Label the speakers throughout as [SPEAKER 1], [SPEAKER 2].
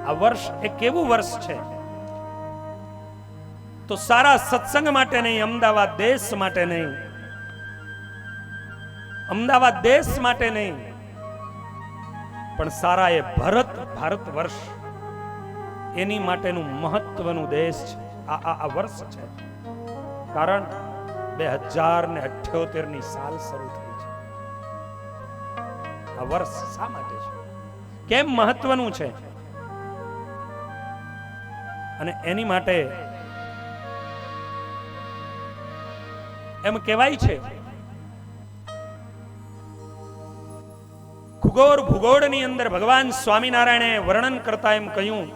[SPEAKER 1] આ વર્ષ એ કેવું વર્ષ છે? તો સારા સત્સંગ માટે નહીં, અમદાવાદ દેશ માટે નહીં, અમદાવાદ દેશ માટે નહીં, પણ સારા એ ભારત વર્ષ એની માટેનું મહત્વનું દેશ છે આ વર્ષ છે. કારણ 2078 ની સાલ શરૂ થઈ છે. આ વર્ષ શા માટે છે? કેમ મહત્વનું છે? અને એની માટે એમ કહેવાય છે ખગોળ ભૂગોળની અંદર ભગવાન સ્વામિનારાયણે વર્ણન કરતા એમ કહ્યું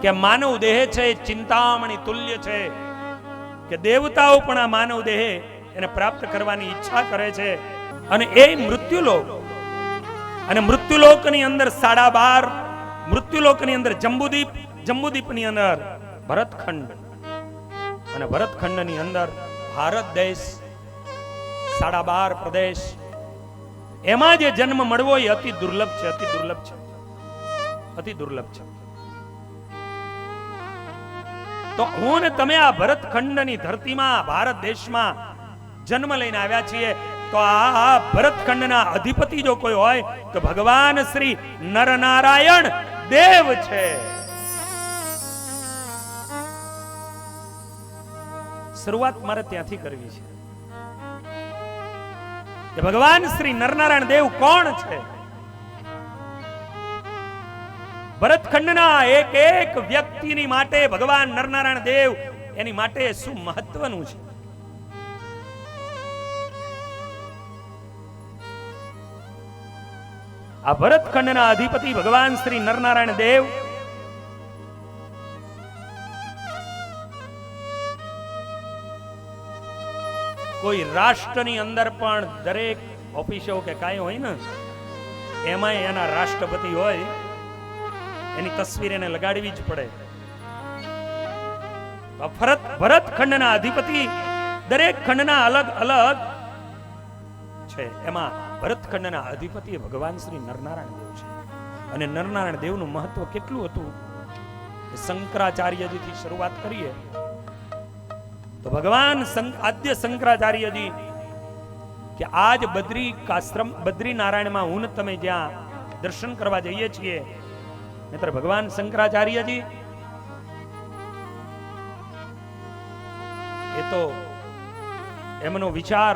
[SPEAKER 1] કે માનવ દેહ છે ચિંતામણી તુલ્ય છે, કે દેવતાઓ પણ આ માનવ દેહ એને પ્રાપ્ત કરવાની ઈચ્છા કરે છે. અને એ મૃત્યુલોક, અને મૃત્યુલોકની અંદર 12.5, મૃત્યુલોકની અંદર જંબુદીપની અંદર ભરતખંડ, અને ભરતખંડની અંદર ભારત દેશ 12.5 પ્રદેશ, એમાં જે જન્મ મળવો એ અતિ દુર્લભ છે, અતિ દુર્લભ છે, અતિ દુર્લભ છે. તો હું ને તમે આ ભરતખંડની ધરતીમાં, ભારત દેશમાં જન્મ લઈને આવ્યા છીએ. તો આ ભરતખંડના અધિપતિ જો કોઈ હોય તો ભગવાન શ્રી નરનારાયણ દેવ છે. શરૂઆત મારે ત્યાંથી કરવી છે કે ભગવાન શ્રી નરનારાયણ દેવ કોણ છે? ભરતખંડના એક એક વ્યક્તિની માટે ભગવાન નરનારાયણ દેવ એની માટે શું મહત્વનું છે? આ ભરતખંડના અધિપતિ ભગવાન શ્રી નરનારાયણ દેવ કોઈ રાષ્ટ્રની અંદર પણ દરેક ઓફિસો કે કાંઈ હોય ને એમાં એના રાષ્ટ્રપતિ હોય, એની તસવીર એને લગાડવી જ પડે. ભરતખંડના અધિપતિ દરેક ખંડના અલગ અલગ છે. એમાં ભરતખંડના અધિપતિ ભગવાન શ્રી નરનારાયણ દેવ છે. અને નરનારાયણ દેવનું મહત્વ કેટલું હતું? શંકરાચાર્યજીથી શરૂઆત કરીએ તો ભગવાન આદ્ય શંકરાચાર્યજી કે આજ બદ્રી નારાયણમાં હું તમે જ્યાં દર્શન કરવા જઈએ છીએ, મિત્ર ભગવાન શંકરાચાર્યજી એ તો એમનો વિચાર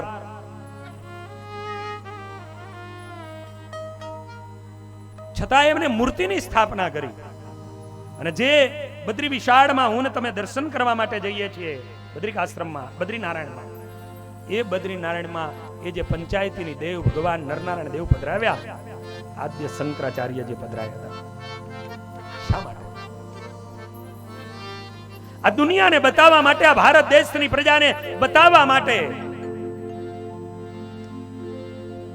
[SPEAKER 1] છતાં એમને મૂર્તિની સ્થાપના કરી. અને જે બદ્રી વિશાળમાં હું તમે દર્શન કરવા માટે જઈએ છીએ બદ્રિકાશ્રમમાં, બદ્રીનારાયણમાં, એ બદ્રીનારાયણમાં એ જે પંચાયતીની દેવ ભગવાન નરનારાયણ દેવ પધરાવ્યા, આદ્ય શંકરાચાર્ય જે પધરાયા હતા. શા માટે? આ દુનિયાને બતાવવા માટે, આ ભારત દેશની પ્રજાને બતાવવા માટે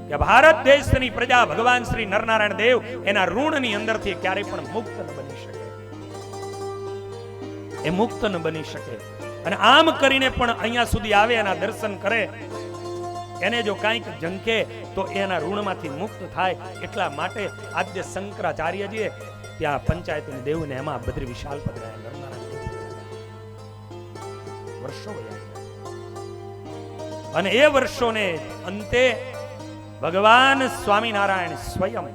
[SPEAKER 1] કે ભારત દેશની પ્રજા ભગવાન શ્રી નરનારાયણ દેવ એના ઋણની અંદરથી ક્યારેય પણ મુક્ત ન બની શકે, એ મુક્ત ન બની શકે. અને આમ કરીને પણ અહીંયા સુધી આવે, એના દર્શન કરે, એને જો કંઈક ઝંકે તો એના ઋણમાંથી મુક્ત થાય. એટલા માટે આદ્ય શંકરાચાર્યજીએ ત્યાં પંચાયતની દેવને એમાં બદ્રી વિશાલ પધરાયા, નરનારાયણ વર્ષો વયા. અને એ વર્ષોને અંતે ભગવાન સ્વામિનારાયણ સ્વયં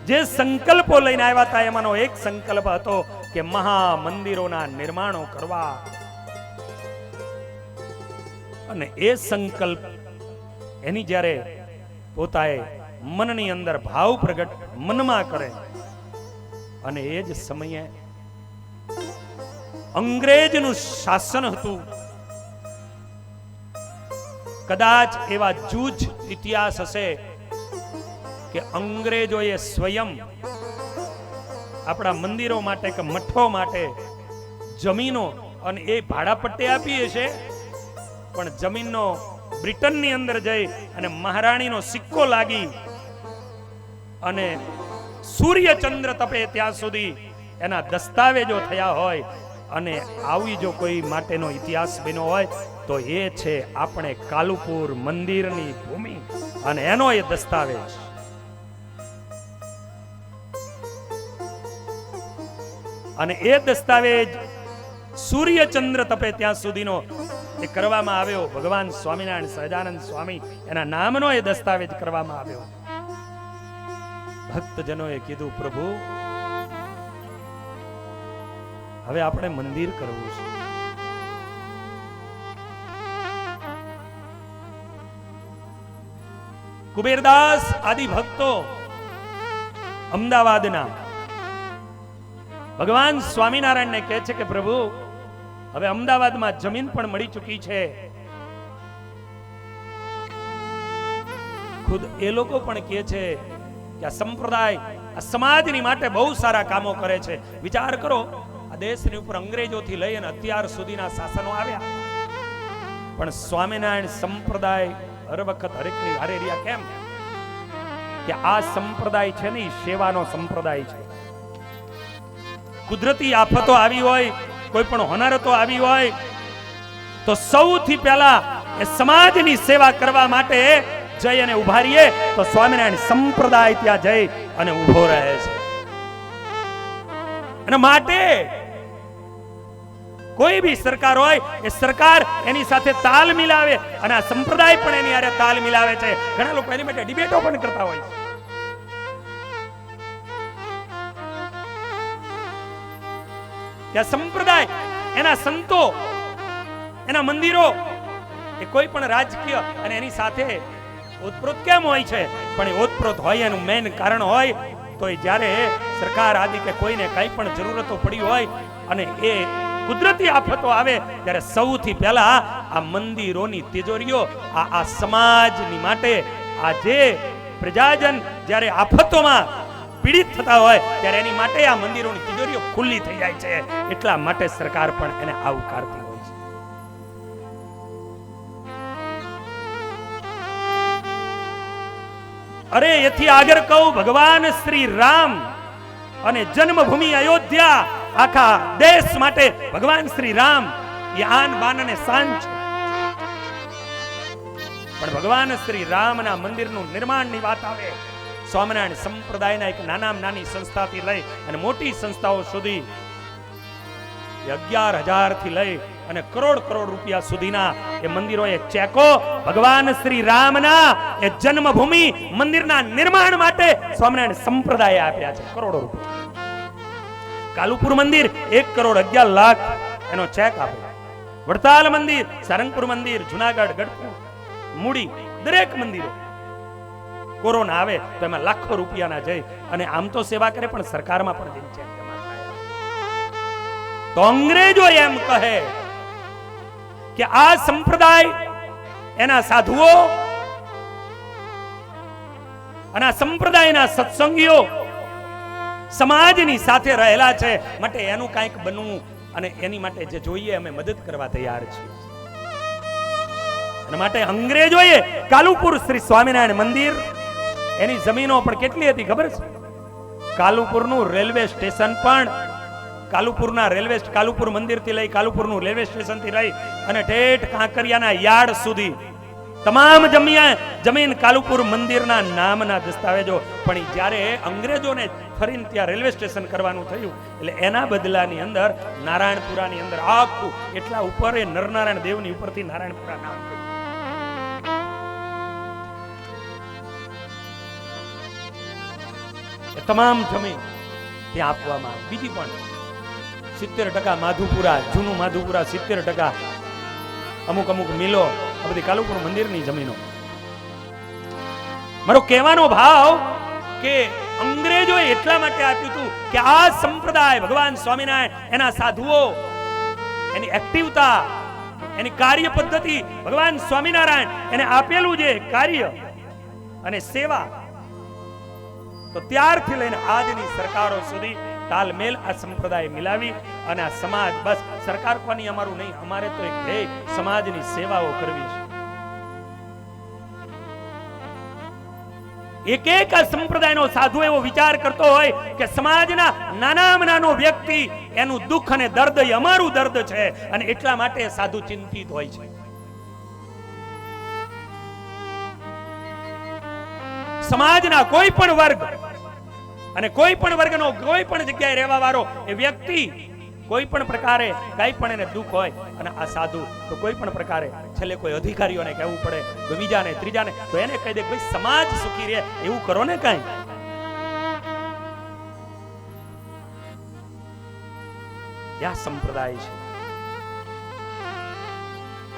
[SPEAKER 1] જે સંકલ્પો લઈને આવ્યા હતા, એમાંનો એક સંકલ્પ હતો કે મહામંદિરોના નિર્માણો કરવા. અને એ સંકલ્પ એની જ્યારે પોતાએ મનની અંદર ભાવ પ્રગટ મનમાં કરે, અને એ જ સમયે અંગ્રેજનું શાસન હતું. કદાચ એવા જૂજ ઇતિહાસ હશે કે અંગ્રેજોએ સ્વયં આપણા મંદિરો માટે કે મઠો માટે જમીનો અને એ ભાડાપટ્ટે આપી હશે, પણ જમીનનો બ્રિટનની અંદર જઈ અને મહારાણીનો સિક્કો લાગી અને સૂર્યચંદ્ર તપે ત્યાં સુધી એના દસ્તાવેજો થયા હોય, અને આવી જો કોઈ માટેનો ઇતિહાસ બન્યો હોય તો એ છે આપણે કાલુપુર મંદિરની ભૂમિ અને એનો એ દસ્તાવેજ. અને એ દસ્તાવેજ સૂર્યચંદ્ર તપે ત્યાં સુધીનો એ કરવામાં આવ્યો. ભગવાન સ્વામિનારાયણ સહજાનંદ સ્વામી એના નામનો એ દસ્તાવેજ કરવામાં આવ્યો. ભક્તજનોએ કીધું, પ્રભુ હવે આપણે મંદિર કરવું છે. કુબેરદાસ આદિ ભક્તો અમદાવાદના ભગવાન સ્વામિનારાયણને કહે છે કે પ્રભુ હવે અમદાવાદમાં જમીન પણ મળી ચૂકી છે. ખુદ એ લોકો પણ કહે છે કે આ સંપ્રદાય આ સમાજની માટે બહુ સારા કામો કરે છે. વિચાર કરો, આ દેશની ઉપર અંગ્રેજોથી લઈ અને અત્યાર સુધીના શાસનો આવ્યા, પણ સ્વામિનારાયણ સંપ્રદાય હર વખત હરેકની હારે રહ્યા. કેમ કે આ સંપ્રદાય છે ને સેવાનો સંપ્રદાય છે. કુદરતી આફતો આવી હોય, કોઈ પણ હોનારતો આવી હોય તો સૌથી પહેલા એ સમાજની સેવા કરવા માટે જઈ અને ઉભા રહીએ તો સ્વામિનારાયણ સંપ્રદાય ત્યાં જઈ અને ઉભો રહે છે. અને માટે કોઈ બી સરકાર હોય એ સરકાર એની સાથે તાલ મિલાવે અને આ સંપ્રદાય પણ એની હારે તાલ મિલાવે છે. ઘણા લોકો એની માટે ડિબેટો પણ કરતા હોય છે. કે સંપ્રદાય, એના સંતો, એના મંદિરો એ કોઈ પણ રાજકીય અને એની સાથે ઓતપ્રોત કેમ હોય છે? પણ એ ઓતપ્રોત હોય એનું મેઇન કારણ હોય તો એ જ્યારે સરકાર આદિ કે કોઈને કઈ પણ જરૂરતો પડી હોય અને એ કુદરતી આફતો આવે ત્યારે સૌથી પહેલા આ મંદિરોની તિજોરીઓ આ સમાજની માટે, આ જે પ્રજાજન જ્યારે આફતોમાં પીડિત થતા હોય ત્યારે એની માટે આ મંદિરોની તિજોરીઓ ખુલ્લી થઈ જાય છે. એટલા માટે સરકાર પણ એને આવકારતી હોય છે. અરે એથી આગળ કહું, ભગવાન શ્રી રામ અને જન્મભૂમિ અયોધ્યા આખા દેશ માટે ભગવાન શ્રી રામ એ આન બાન અને શાન છે. પણ ભગવાન શ્રી રામના મંદિરનું નિર્માણની વાત આવે, સ્વામિનારાયણ સંપ્રદાયના એક નાની સંસ્થાથી લઈ અને મોટી સંસ્થાઓ સુધી 11,000 થી લઈ અને કરોડ રૂપિયા સુધીના એ મંદિરોએ ચેકો ભગવાન શ્રી રામના એ જન્મભૂમિ મંદિરના નિર્માણ માટે સ્વામિનારાયણ સંપ્રદાય આપ્યા છે. કરોડો રૂપિયા. કાલુપુર મંદિર 1,11,00,000 એનો ચેક આપે. વડતાલ મંદિર, સારંગપુર મંદિર, જુનાગઢ, ગઢપુર, મૂડી, દરેક મંદિરો કોરોના આવે તો એમાં લાખો રૂપિયાના જઈ અને આમ તો સેવા કરે પણ સરકારમાં પણ જઈને ચેક જમા થાય. તો અંગ્રેજો એમ કહે કે આ સંપ્રદાય, એના સાધુઓ અને આ સંપ્રદાયના સત્સંગીઓ સમાજની સાથે રહેલા છે, માટે એનું કંઈક બનવું અને એની માટે જે જોઈએ અમે મદદ કરવા તૈયાર છીએ. અને માટે અંગ્રેજોએ કાલુપુર શ્રી સ્વામિનારાયણ મંદિર, એની જમીનો પણ કેટલી હતી ખબર છે? કાલુપુરનું રેલવે સ્ટેશન પણ, કાલુપુર મંદિરથી લઈ કાલુપુરનું રેલવે સ્ટેશનથી લઈ અને ઠેઠ કાંકરિયાના યાર્ડ સુધી તમામ જમીન કાલુપુર મંદિરના નામના દસ્તાવેજો. પણ જ્યારે અંગ્રેજોને ફરીને ત્યાં રેલવે સ્ટેશન કરવાનું થયું એટલે એના બદલાની અંદર નારાયણપુરાની અંદર આખું એટલા ઉપર એ નરનારાયણ દેવની ઉપરથી નારાયણપુરા નામ થયું. તમામ જમીન ત્યાં આપવામાં આવી. બીજી પણ 70% માધુપુરા, જૂનું માધુપુરા 70%, અમુક મિલો, આ બધી કાલુપુર મંદિરની જમીનો. મારો કહેવાનો ભાવ કે અંગ્રેજોએ એટલા માટે આપ્યું હતું કે આ સંપ્રદાય ભગવાન સ્વામિનારાયણ, એના સાધુઓ, એની એક્ટિવતા, એની કાર્ય પદ્ધતિ, ભગવાન સ્વામિનારાયણ એને આપેલું જે કાર્ય અને સેવા, તો ત્યારથી લઈને આજની સરકારો સુધી તાલમેલ આ સંપ્રદાય મિલાવી અને આ સમાજ, બસ સરકાર કોની અમારું નહીં, અમારે તો એક ધ્યેય સમાજની સેવાઓ કરવી છે. એક આ સંપ્રદાયનો સાધુ એવો વિચાર કરતો હોય કે સમાજના નાનામાં નાનો વ્યક્તિ, એનું દુઃખ અને દર્દ એ અમારું દર્દ છે અને એટલા માટે સાધુ ચિંતિત હોય છે. સમાજના કોઈ પણ વર્ગ, અને કોઈ પણ વર્ગનો કોઈ પણ જગ્યાએ રહેવા વાળો એ વ્યક્તિ કોઈ પણ પ્રકારે કઈ પણ એને દુઃખ હોય અને આ સાધુ તો કોઈ પણ પ્રકારે છેલ્લે કોઈ અધિકારીઓને કહેવું પડે, કોઈ બીજાને ત્રીજાને, તો એને કહી દે ભાઈ સમાજ સુખી રહે એવું કરો ને કઈ. આ સંપ્રદાય છે.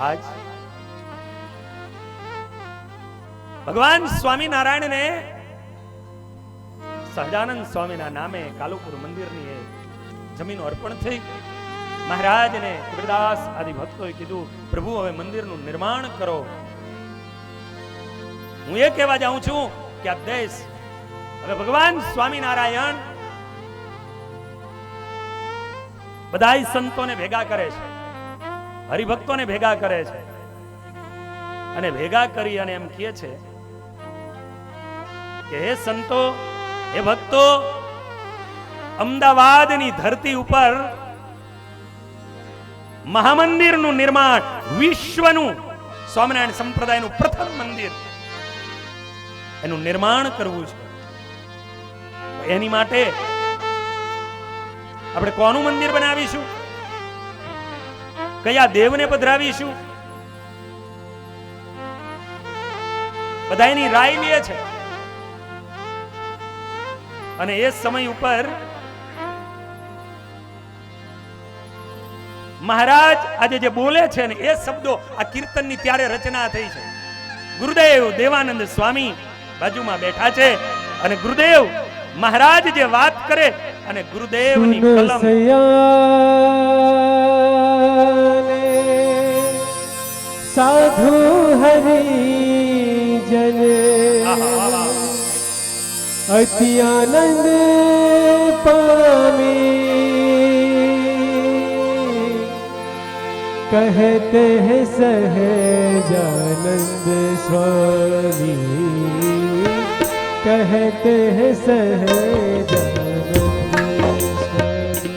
[SPEAKER 1] આજ ભગવાન સ્વામિનારાયણને સહજાનંદ સ્વામીના નામે કાલુપુર મંદિરની જમીન અર્પણ થઈ. મહારાજને કબીરદાસ આદિ ભક્તોએ કીધું પ્રભુ હવે મંદિરનું નિર્માણ કરો. હું એ કહેવા જાઉં છું કે આ દેશ હવે ભગવાન સ્વામિનારાયણ બધાય સંતોને ભેગા કરે છે, હરિભક્તોને ભેગા કરે છે અને ભેગા કરી અને એમ કહે છે કે હે સંતો, હે ભક્તો, અમદાવાદની ધરતી ઉપર મહામંદિરનું નિર્માણ, વિશ્વનું સ્વામિનારાયણ સંપ્રદાયનું પ્રથમ મંદિર એનું નિર્માણ કરવું છે. એની માટે આપણે કોનું મંદિર બનાવીશું? કયા દેવને પધરાવીશું? બધા એની રાય લે છે. અને એ સમય ઉપર મહારાજ આજે જે બોલે છે ને એ શબ્દો આ કીર્તનની ત્યારે રચના થઈ છે. ગુરુદેવ દેવાનંદ સ્વામી બાજુમાં બેઠા છે અને ગુરુદેવ મહારાજ જે વાત કરે અને ગુરુદેવની કલમ
[SPEAKER 2] સાધુ હરિજન અતિ આનંદ પામી कहते हैं सहजानंद स्वामी, कहते हैं सहजानंद स्वामी,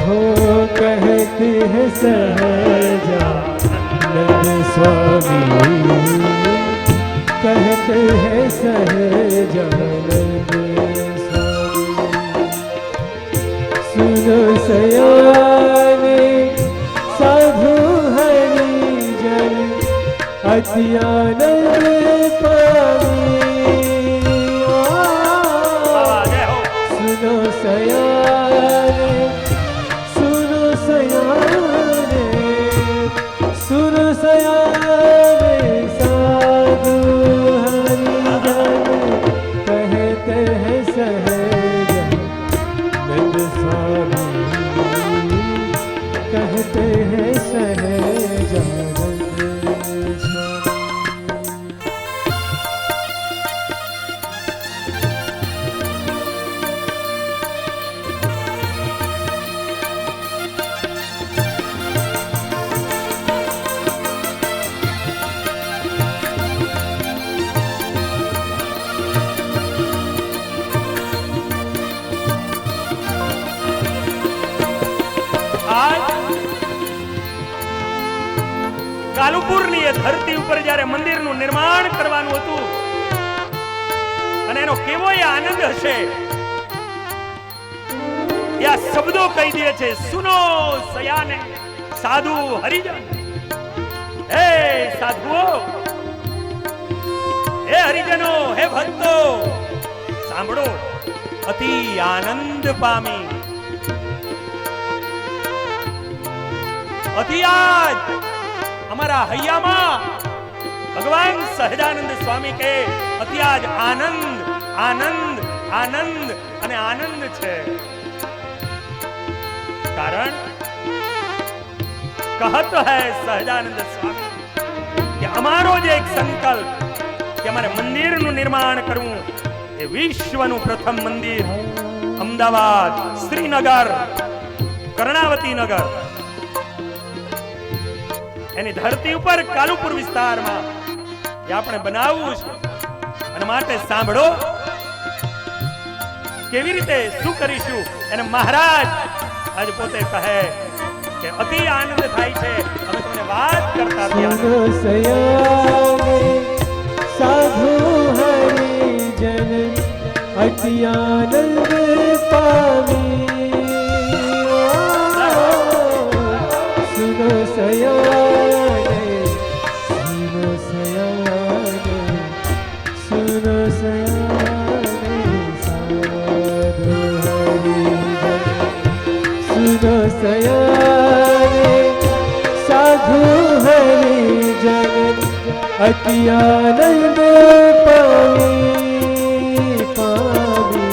[SPEAKER 2] हो कहते हैं सहजानंद स्वामी, कहते हैं सहजानंद स्वामी। सुनो सयाने साधु हरिजन अति आनंद पामी, सुनो सयाने, सुनो सयाने, सुनो सयाने साधु हरिजन कहते हैं सहजानंद स्वामी, कहते हैं सहजानंद स्वामी।
[SPEAKER 1] કાલુપુરની એ ધરતી ઉપર જ્યારે મંદિરનું નિર્માણ કરવાનું હતું અને એનો કેવો એ આનંદ હશે એ આ શબ્દો કહી દે છે. સુનો સયાને સાધુ હરિજન, હે સાધુઓ, હે હરિજનો, હે ભક્તો, સાંભળો, અતિ આનંદ પામી, અતિ આજ અમારા હૈયામાં ભગવાન સહજાનંદ સ્વામી કે અત્યાજ આનંદ આનંદ આનંદ અને આનંદ છે. કારણ કહત હૈ સહજાનંદ સ્વામી કે અમારો જે એક સંકલ્પ કે અમારે મંદિરનું નિર્માણ કરવું, એ વિશ્વનું પ્રથમ મંદિર અમદાવાદ, શ્રીનગર, કર્ણાવતી નગર એની ધરતી ઉપર કાલુપુર વિસ્તારમાં એ આપણે બનાવવું છે. અને માટે સાંભળો કેવી રીતે શું કરીશું. એને મહારાજ આજે પોતે કહે કે અતિ આનંદ થાય છે. અમે તમને વાત કરતા
[SPEAKER 2] સાધુ હરિજન अति आनंद पावी। सुनो सयाने, सुनो सयाने, सुनो सयाने, साधु हरिजन। सुनो सयाने, साधु हरिजन, अति आनंद पावी पावी।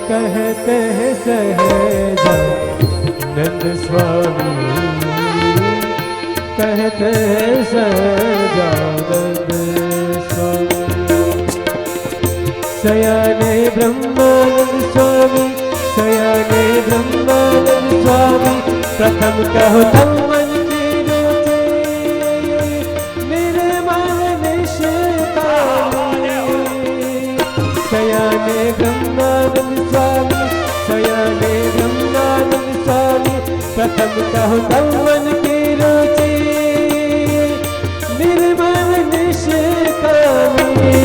[SPEAKER 2] कहते हैं सहजानंद स्वामी, कहते हैं सहजानंद स्वामी। सयाने ब्रह्मानंद स्वामी, सयाने ब्रह्मानंद स्वामी, प्रथम कहो तम मन की रुचि, निर्मल निष्कामी। सयाने ब्रह्मानंद स्वामी, सयाने ब्रह्मानंद स्वामी, प्रथम कहो तम मन की रुचि, निर्मल निष्कामी।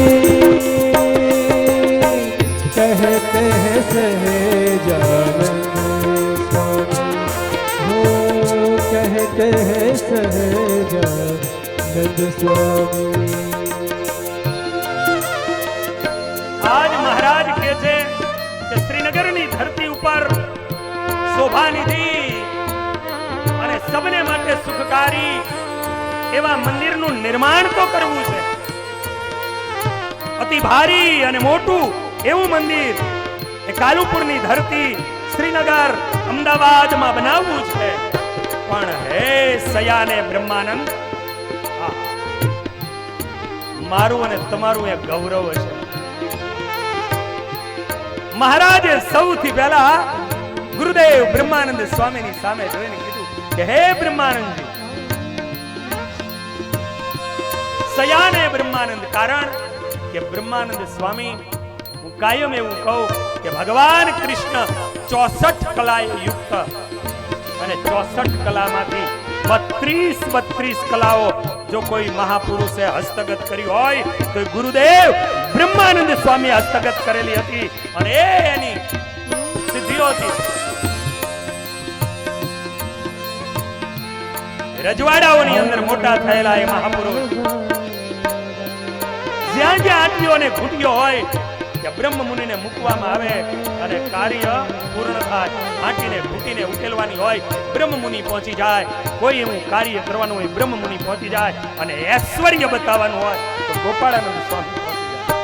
[SPEAKER 2] कहते हैं सहजानंद स्वामी, हो कहते हैं सहजानंद स्वामी।
[SPEAKER 1] આજ મહારાજ કહે છે કે શ્રીનગરની ધરતી ઉપર શોભાનિધિ અને સબને માટે સુખકારી એવા મંદિરનું નિર્માણ તો કરવું છે. અતિ ભારી અને મોટું એવું મંદિર એ કાલુપુરની ધરતી શ્રીનગર અમદાવાદમાં બનાવવું છે. પણ હે સયાને બ્રહ્માનંદ, મારું અને તમારું એ ગૌરવ છે. મહારાજે સૌથી પહેલા ગુરુદેવ બ્રહ્માનંદ સ્વામીની સામે જોઈને કીધું કે હે બ્રહ્માનંદજી, સયાને બ્રહ્માનંદ. કારણ કે બ્રહ્માનંદ સ્વામી, હું કાયમ એવું કહું કે ભગવાન કૃષ્ણ 64 કલાએ યુક્ત અને 64 કલામાંથી 32 કલાઓ જો કોઈ મહાપુરુષે હસ્તગત કરી હોય તો ગુરુદેવ બ્રહ્માનંદ સ્વામી હસ્તગત કરેલી હતી અને એની સિદ્ધિઓથી રજવાડાઓની અંદર મોટા થયેલા એ મહાપુરુષ જ્યાં જ્યાં આંટીઓ અને ઘૂંટીઓ હોય કે બ્રહ્મ મુનિને મૂકવામાં આવે અને કાર્ય પૂર્ણ થાય. આંટીને ઘૂંટીને ઉકેલવાની હોય, બ્રહ્મ મુનિ પહોંચી જાય. કોઈ એવું કાર્ય કરવાનું હોય, બ્રહ્મ મુનિ પહોંચી જાય. અને ઐશ્વર્ય બતાવવાનું હોય તો ગોપાળાનંદ સ્વામી પહોંચી જાય.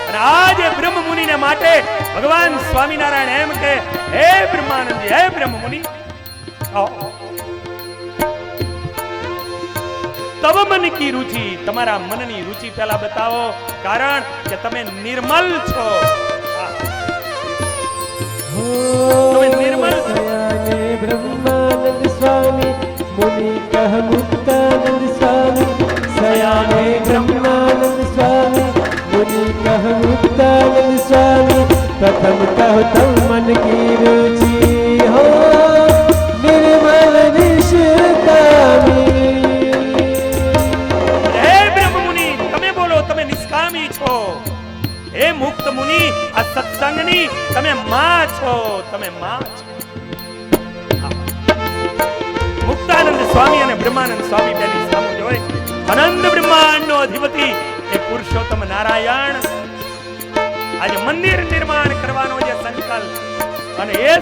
[SPEAKER 1] અને આજે બ્રહ્મ મુનિને માટે ભગવાન સ્વામિનારાયણ એમ કે હે બ્રહ્માનંદજી, હે બ્રહ્મ મુનિ, તવ મન કી રુચિ, તમારા મનની રુચિ પહેલા બતાવો. કારણ કે તમે નિર્મલ છો. તમે નિર્મલ છો.
[SPEAKER 2] सयाने ब्रह्मानंद स्वामी, मुनि कह मुक्तानंद स्वामी। सयाने ब्रह्मानंद स्वामी, मुनि कह मुक्तानंद स्वामी, प्रथम कहो तम मन की रुचि, हो निर्मल निष्कामी।
[SPEAKER 1] હે મુક્ત મુનિ, આ સત્સંગની તમે માં છો, તમે માં છો. મુક્તાનંદ સ્વામી અને બ્રહ્માનંદ સ્વામી બેની સામુ જોઈ અનંત બ્રહ્માંડનો અધિપતિ એ પુરુષોત્તમ નારાયણ આજે મંદિર નિર્માણ કરવાનો જે સંકલ્પ, અને એ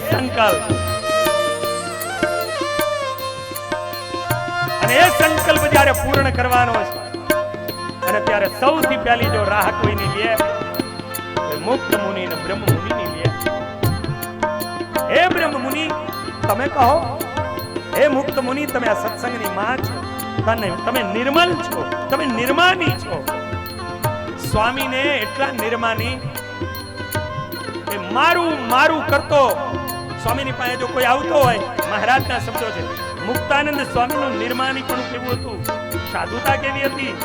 [SPEAKER 1] સંકલ્પ જ્યારે પૂર્ણ કરવાનો છે અને ત્યારે સૌથી પહેલી જો રાહ કોઈની લે, મુક્ત મુનિ ને બ્રહ્મ મુનિ ની લે. હે બ્રહ્મ મુનિ, તમે કહો, હે મુક્ત મુનિ, તમે આ સત્સંગની માં છો, તમે નિર્મલ છો, તમે નિર્માની છો. સ્વામીને એટલા નિર્માની કે મારું મારું કરતો. સ્વામીની પાસે જો કોઈ આવતો હોય, મહારાજના શબ્દો છે, મુક્તાનંદ સ્વામીનું નિર્માની પણ કેવું હતું, સાધુતા કેવી હતી.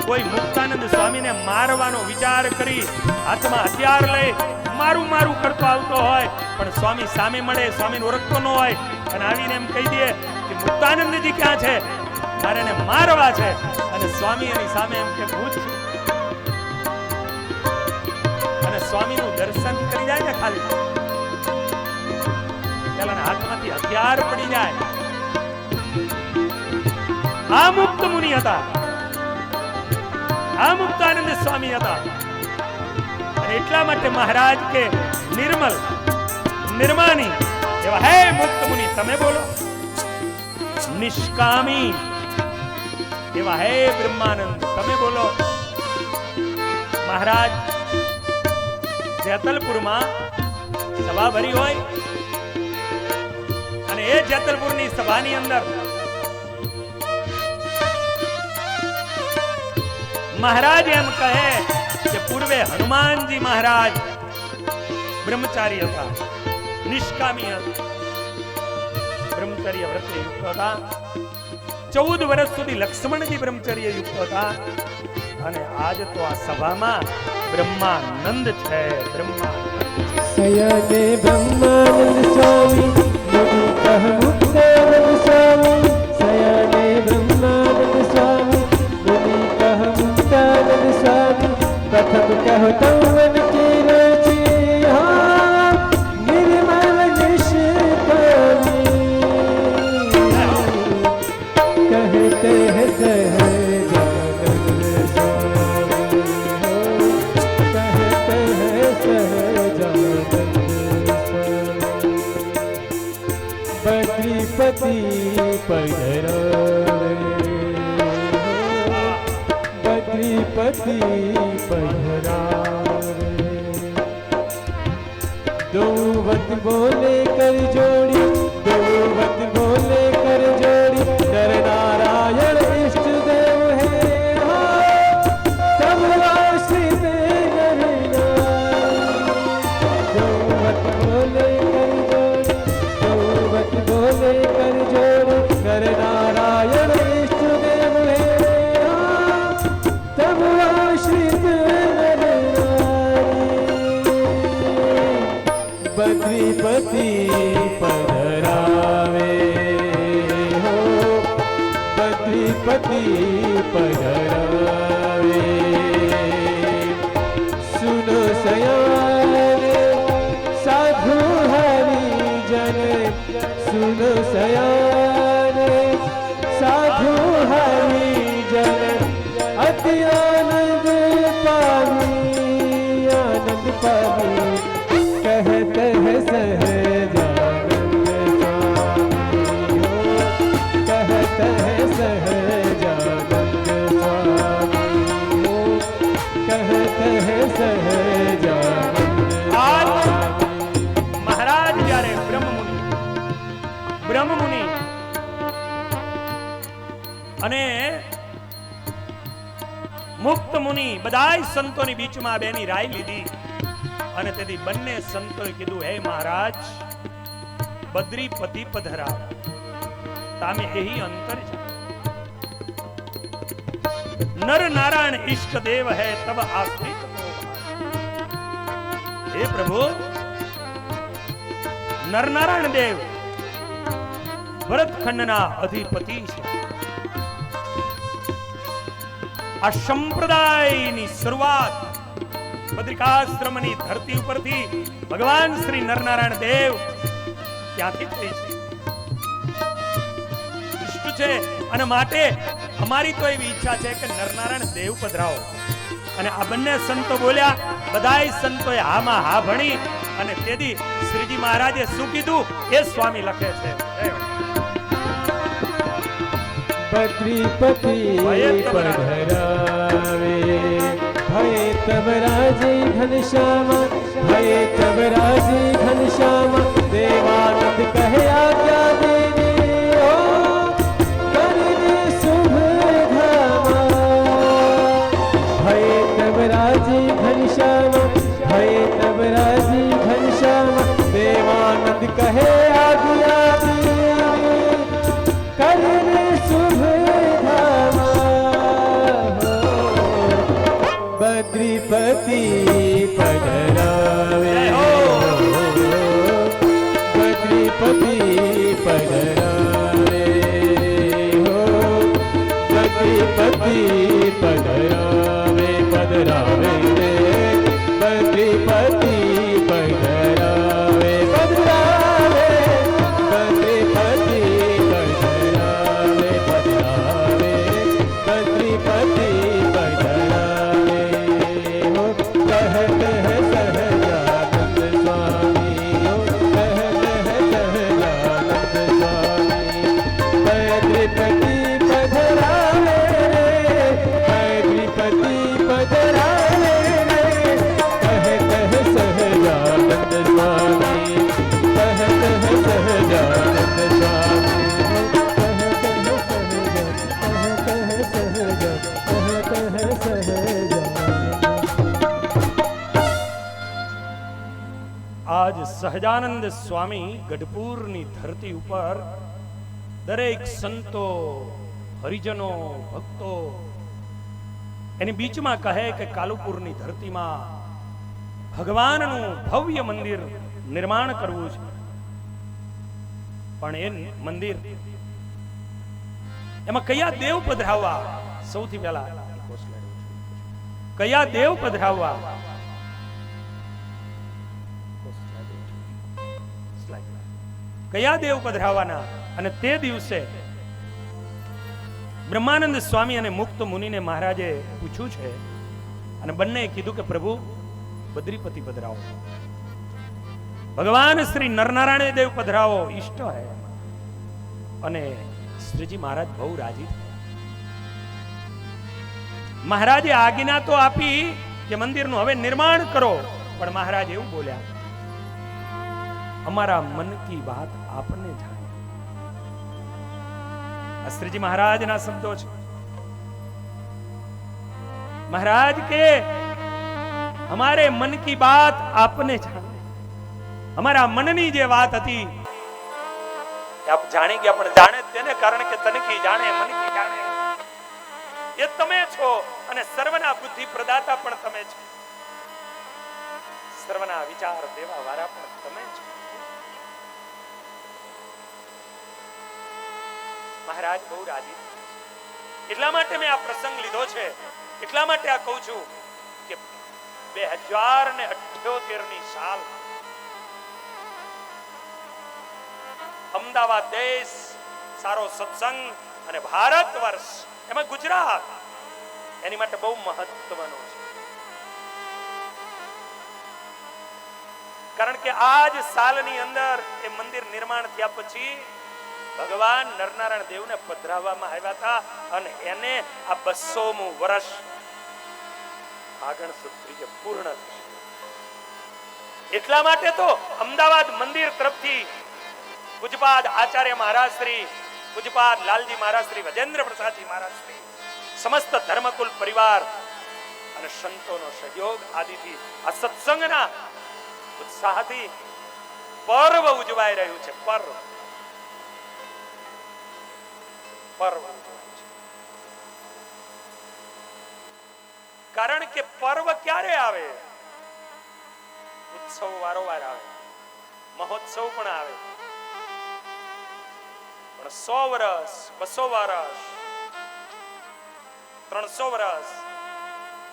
[SPEAKER 1] કોઈ મુક્તાનંદ સ્વામીને મારવાનો વિચાર કરી હાથમાં હથિયાર લઈ મારું મારું કરતો આવતો હોય, પણ સ્વામી સામે મળે, સ્વામીને ઓળખતો ન હોય અને આવીને એમ કહી દે કે મુક્તાનંદજી ક્યાં છે. મારે એને મારવા છે. અને સ્વામી એની સામે એમ કે હું જ છું. અને સ્વામીનું દર્શન કરી જાય ને ખાલી પેલાના હાથમાંથી હથિયાર પડી જાય. આ મુક્ત મુનિ હતા, આ મુક્તાનંદ સ્વામી હતા. અને એટલા માટે મહારાજ કે નિર્મલ નિર્માની એવા હે મુક્ત મુનિ તમે બોલો. નિષ્કામી એવા હે બ્રહ્માનંદ તમે બોલો. મહારાજ જેતલપુરમાં સભા ભરી હોય અને એ જેતલપુરની સભાની અંદર મહારાજ એમ કહે કે પૂર્વે હનુમાનજી મહારાજ બ્રહ્મચારી હતા, નિષ્કામી હતા, બ્રહ્મચર્ય વ્રત યુક્ત હતા. 14 વર્ષ સુધી લક્ષ્મણજી બ્રહ્મચર્ય યુક્ત હતા. અને આજ તો આ સભામાં બ્રહ્માનંદ છે.
[SPEAKER 2] શયને બ્રહ્માનંદ સ્વામી મુનિ કહ મુક્તાનંદ સ્વામી. શયને બ્રહ્માનંદ સ્વામી મુનિ કહ મુક્તાનંદ સ્વામી. પ્રથમ કહો તવન की रुचि हाँ निर्मल निष्कामी. कहते हैं सहजानंद स्वामी हो, कहते हैं सहजानंद स्वामी. बद्रीपति पधरावे हो, बद्रीपति पधरावे. दो वत बोले कर जोड़ी, दो वत बोले कर जोड़ी. नर नारायण इष्ट देव है हाँ, सब आश्रित नर नारी. दो वत बोले कर जोड़ी, दो वत बोले कर जोड़ी. नर नारायण इष्ट देव है हाँ, सब आश्रित नर नारी. बद्रीपति पधरावे हो, बद्रीपति पधरावे. सुनो सयाने साधु हरिजन, सुनो सयाने साधु हरिजन. अति आनंद पावी, आनंद पावी. कहते हैं सहजानंद स्वामी हो, कहते हैं सहजानंद स्वामी हो, कहते हैं सहजानंद
[SPEAKER 1] आज
[SPEAKER 2] स्वामी.
[SPEAKER 1] મહારાજ જ્યારે બ્રહ્મમુનિ અને મુક્ત મુનિ બધાય સંતોની બીચમાં બેની રાય લીધી. અને તેથી બંને સંતોએ કીધું હે મહારાજ બદ્રીપતિ પધરાવ તામે એહી અંતર છે. નર નારાયણ ઇષ્ટ દેવ હૈ તબ આશ્રિત કો. હે પ્રભુ નર નારાયણ દેવ ભરતખંડના અધિપતિ છે. આ સંપ્રદાયની શરૂઆત બદ્રિકાશ્રમની ધરતી ઉપરથી ભગવાન શ્રી નરનારાયણ દેવ ત્યાંથી થઈ છે. ઇષ્ટ છે અને માટે અમારી તો એવી ઈચ્છા છે કે નરનારાયણ દેવ પધરાવો. અને આ બંને સંતો બોલ્યા. બધાય સંતોએ હામાં હા ભણી. અને તેથી શ્રીજી મહારાજે શું કીધું એ સ્વામી લખે છે.
[SPEAKER 2] बद्रीपति पधरावे भय तब राजे घनश्यामा, भय तब राजे घनश्यामा. देवानंद कहे आज्ञा देने हो, करने शुभ धामा. भय तब राजे घनश्यामा, भय तब राजे घनश्यामा. देवानंद कहे आज्ञा देने, करने शुभ धामा. बद्रीपति पधरावे हो, बद्रीपति पधरावे हो, પધરાવે પધરાવે રે બદ્રીપતિ પધરાવે પધરાવે બદ્રીપતિ પધરાવે પધરાવે બદ્રીપતિ પધરાવે હો કહ કહ સહજાનંદ સ્વામી હો કહ કહ સહજાનંદ સ્વામી બદ્રીપતિ પધરાવે રે બદ્રીપતિ પધરાવે રે કહ કહ સહજાનંદ સ્વામી કહ કહ સહજાનંદ સ્વામી
[SPEAKER 1] આજ સહજાનંદ સ્વામી ગઢપુરની ધરતી ઉપર દરેક સંતો હરિજનો ભક્તો એની બીચમાં કહે કે કાલુપુરની ધરતીમાં ભગવાનનું ભવ્ય મંદિર નિર્માણ કરવું છે, પણ એ મંદિર એમાં કયા દેવ પધરાવવા? સૌથી પહેલા કયા દેવ પધરાવવા? કયા દેવ પધરાવવાના? અને તે દિવસે બ્રહ્માનંદ સ્વામી અને મુક્ત મુનિને મહારાજે પૂછ્યું છે અને બંને કીધું કે પ્રભુ બદ્રીપતિ પધરાવો, ભગવાન શ્રી નરનારાયણ દેવ પધરાવો, ઈષ્ટ હે. અને શ્રીજી મહારાજ બહુ રાજી થયા. મહારાજે આજ્ઞા તો આપી કે મંદિરનું હવે નિર્માણ કરો, પણ મહારાજ એવું બોલ્યા, અમારા મન કી બાત આપને જાણે. આ શ્રીજી મહારાજના શબ્દો છે. મહારાજ કે हमारे मन की बात आपने जाने. हमारा मननी जे વાત હતી આપ જાણી ગયા, પણ જાણે તેને કારણ કે તન કી જાણે મન કી જાણે એ તમે છો, અને સર્વના બુદ્ધિ પ્રદાતા પણ તમે છો, સર્વના વિચાર દેવા વાળા પણ તમે છો. મહારાજ બહુ રાજી. એટલા માટે મેં આ પ્રસંગ લીધો છે, એટલા માટે આ કહું છું કે 2078 ની સાલ અમદાવાદ દેશ સારો સત્સંગ અને ભારત વર્ષ એમાં ગુજરાત એની માટે બહુ મહત્વનો છે. કારણ કે આજ સાલની અંદર એ મંદિર નિર્માણ થયા પછી ભગવાન નરનારાયણ દેવને પધરાવવામાં આવ્યા હતા, અને એને આ 200મું વર્ષ આગળ સુધી પૂર્ણ થશે. એટલા માટે તો અમદાવાદ મંદિર તરફથી પૂજપાદ આચાર્ય મહારાજ શ્રી, પૂજપાદ લાલજી મહારાજ શ્રી, વજેન્દ્ર પ્રસાદજી મહારાજ શ્રી, સમસ્ત ધર્મકુલ પરિવાર અને સંતોનો સહયોગ આદિથી આ સત્સંગના ઉત્સાહથી પર્વ ઉજવાઈ રહ્યું છે. પર્વ કારણ કે પર્વ ક્યારે આવે? ઉત્સવ વારંવાર આવે, મહોત્સવ પણ આવે, પણ 100 વર્ષ, 200 વર્ષ, 300 વર્ષ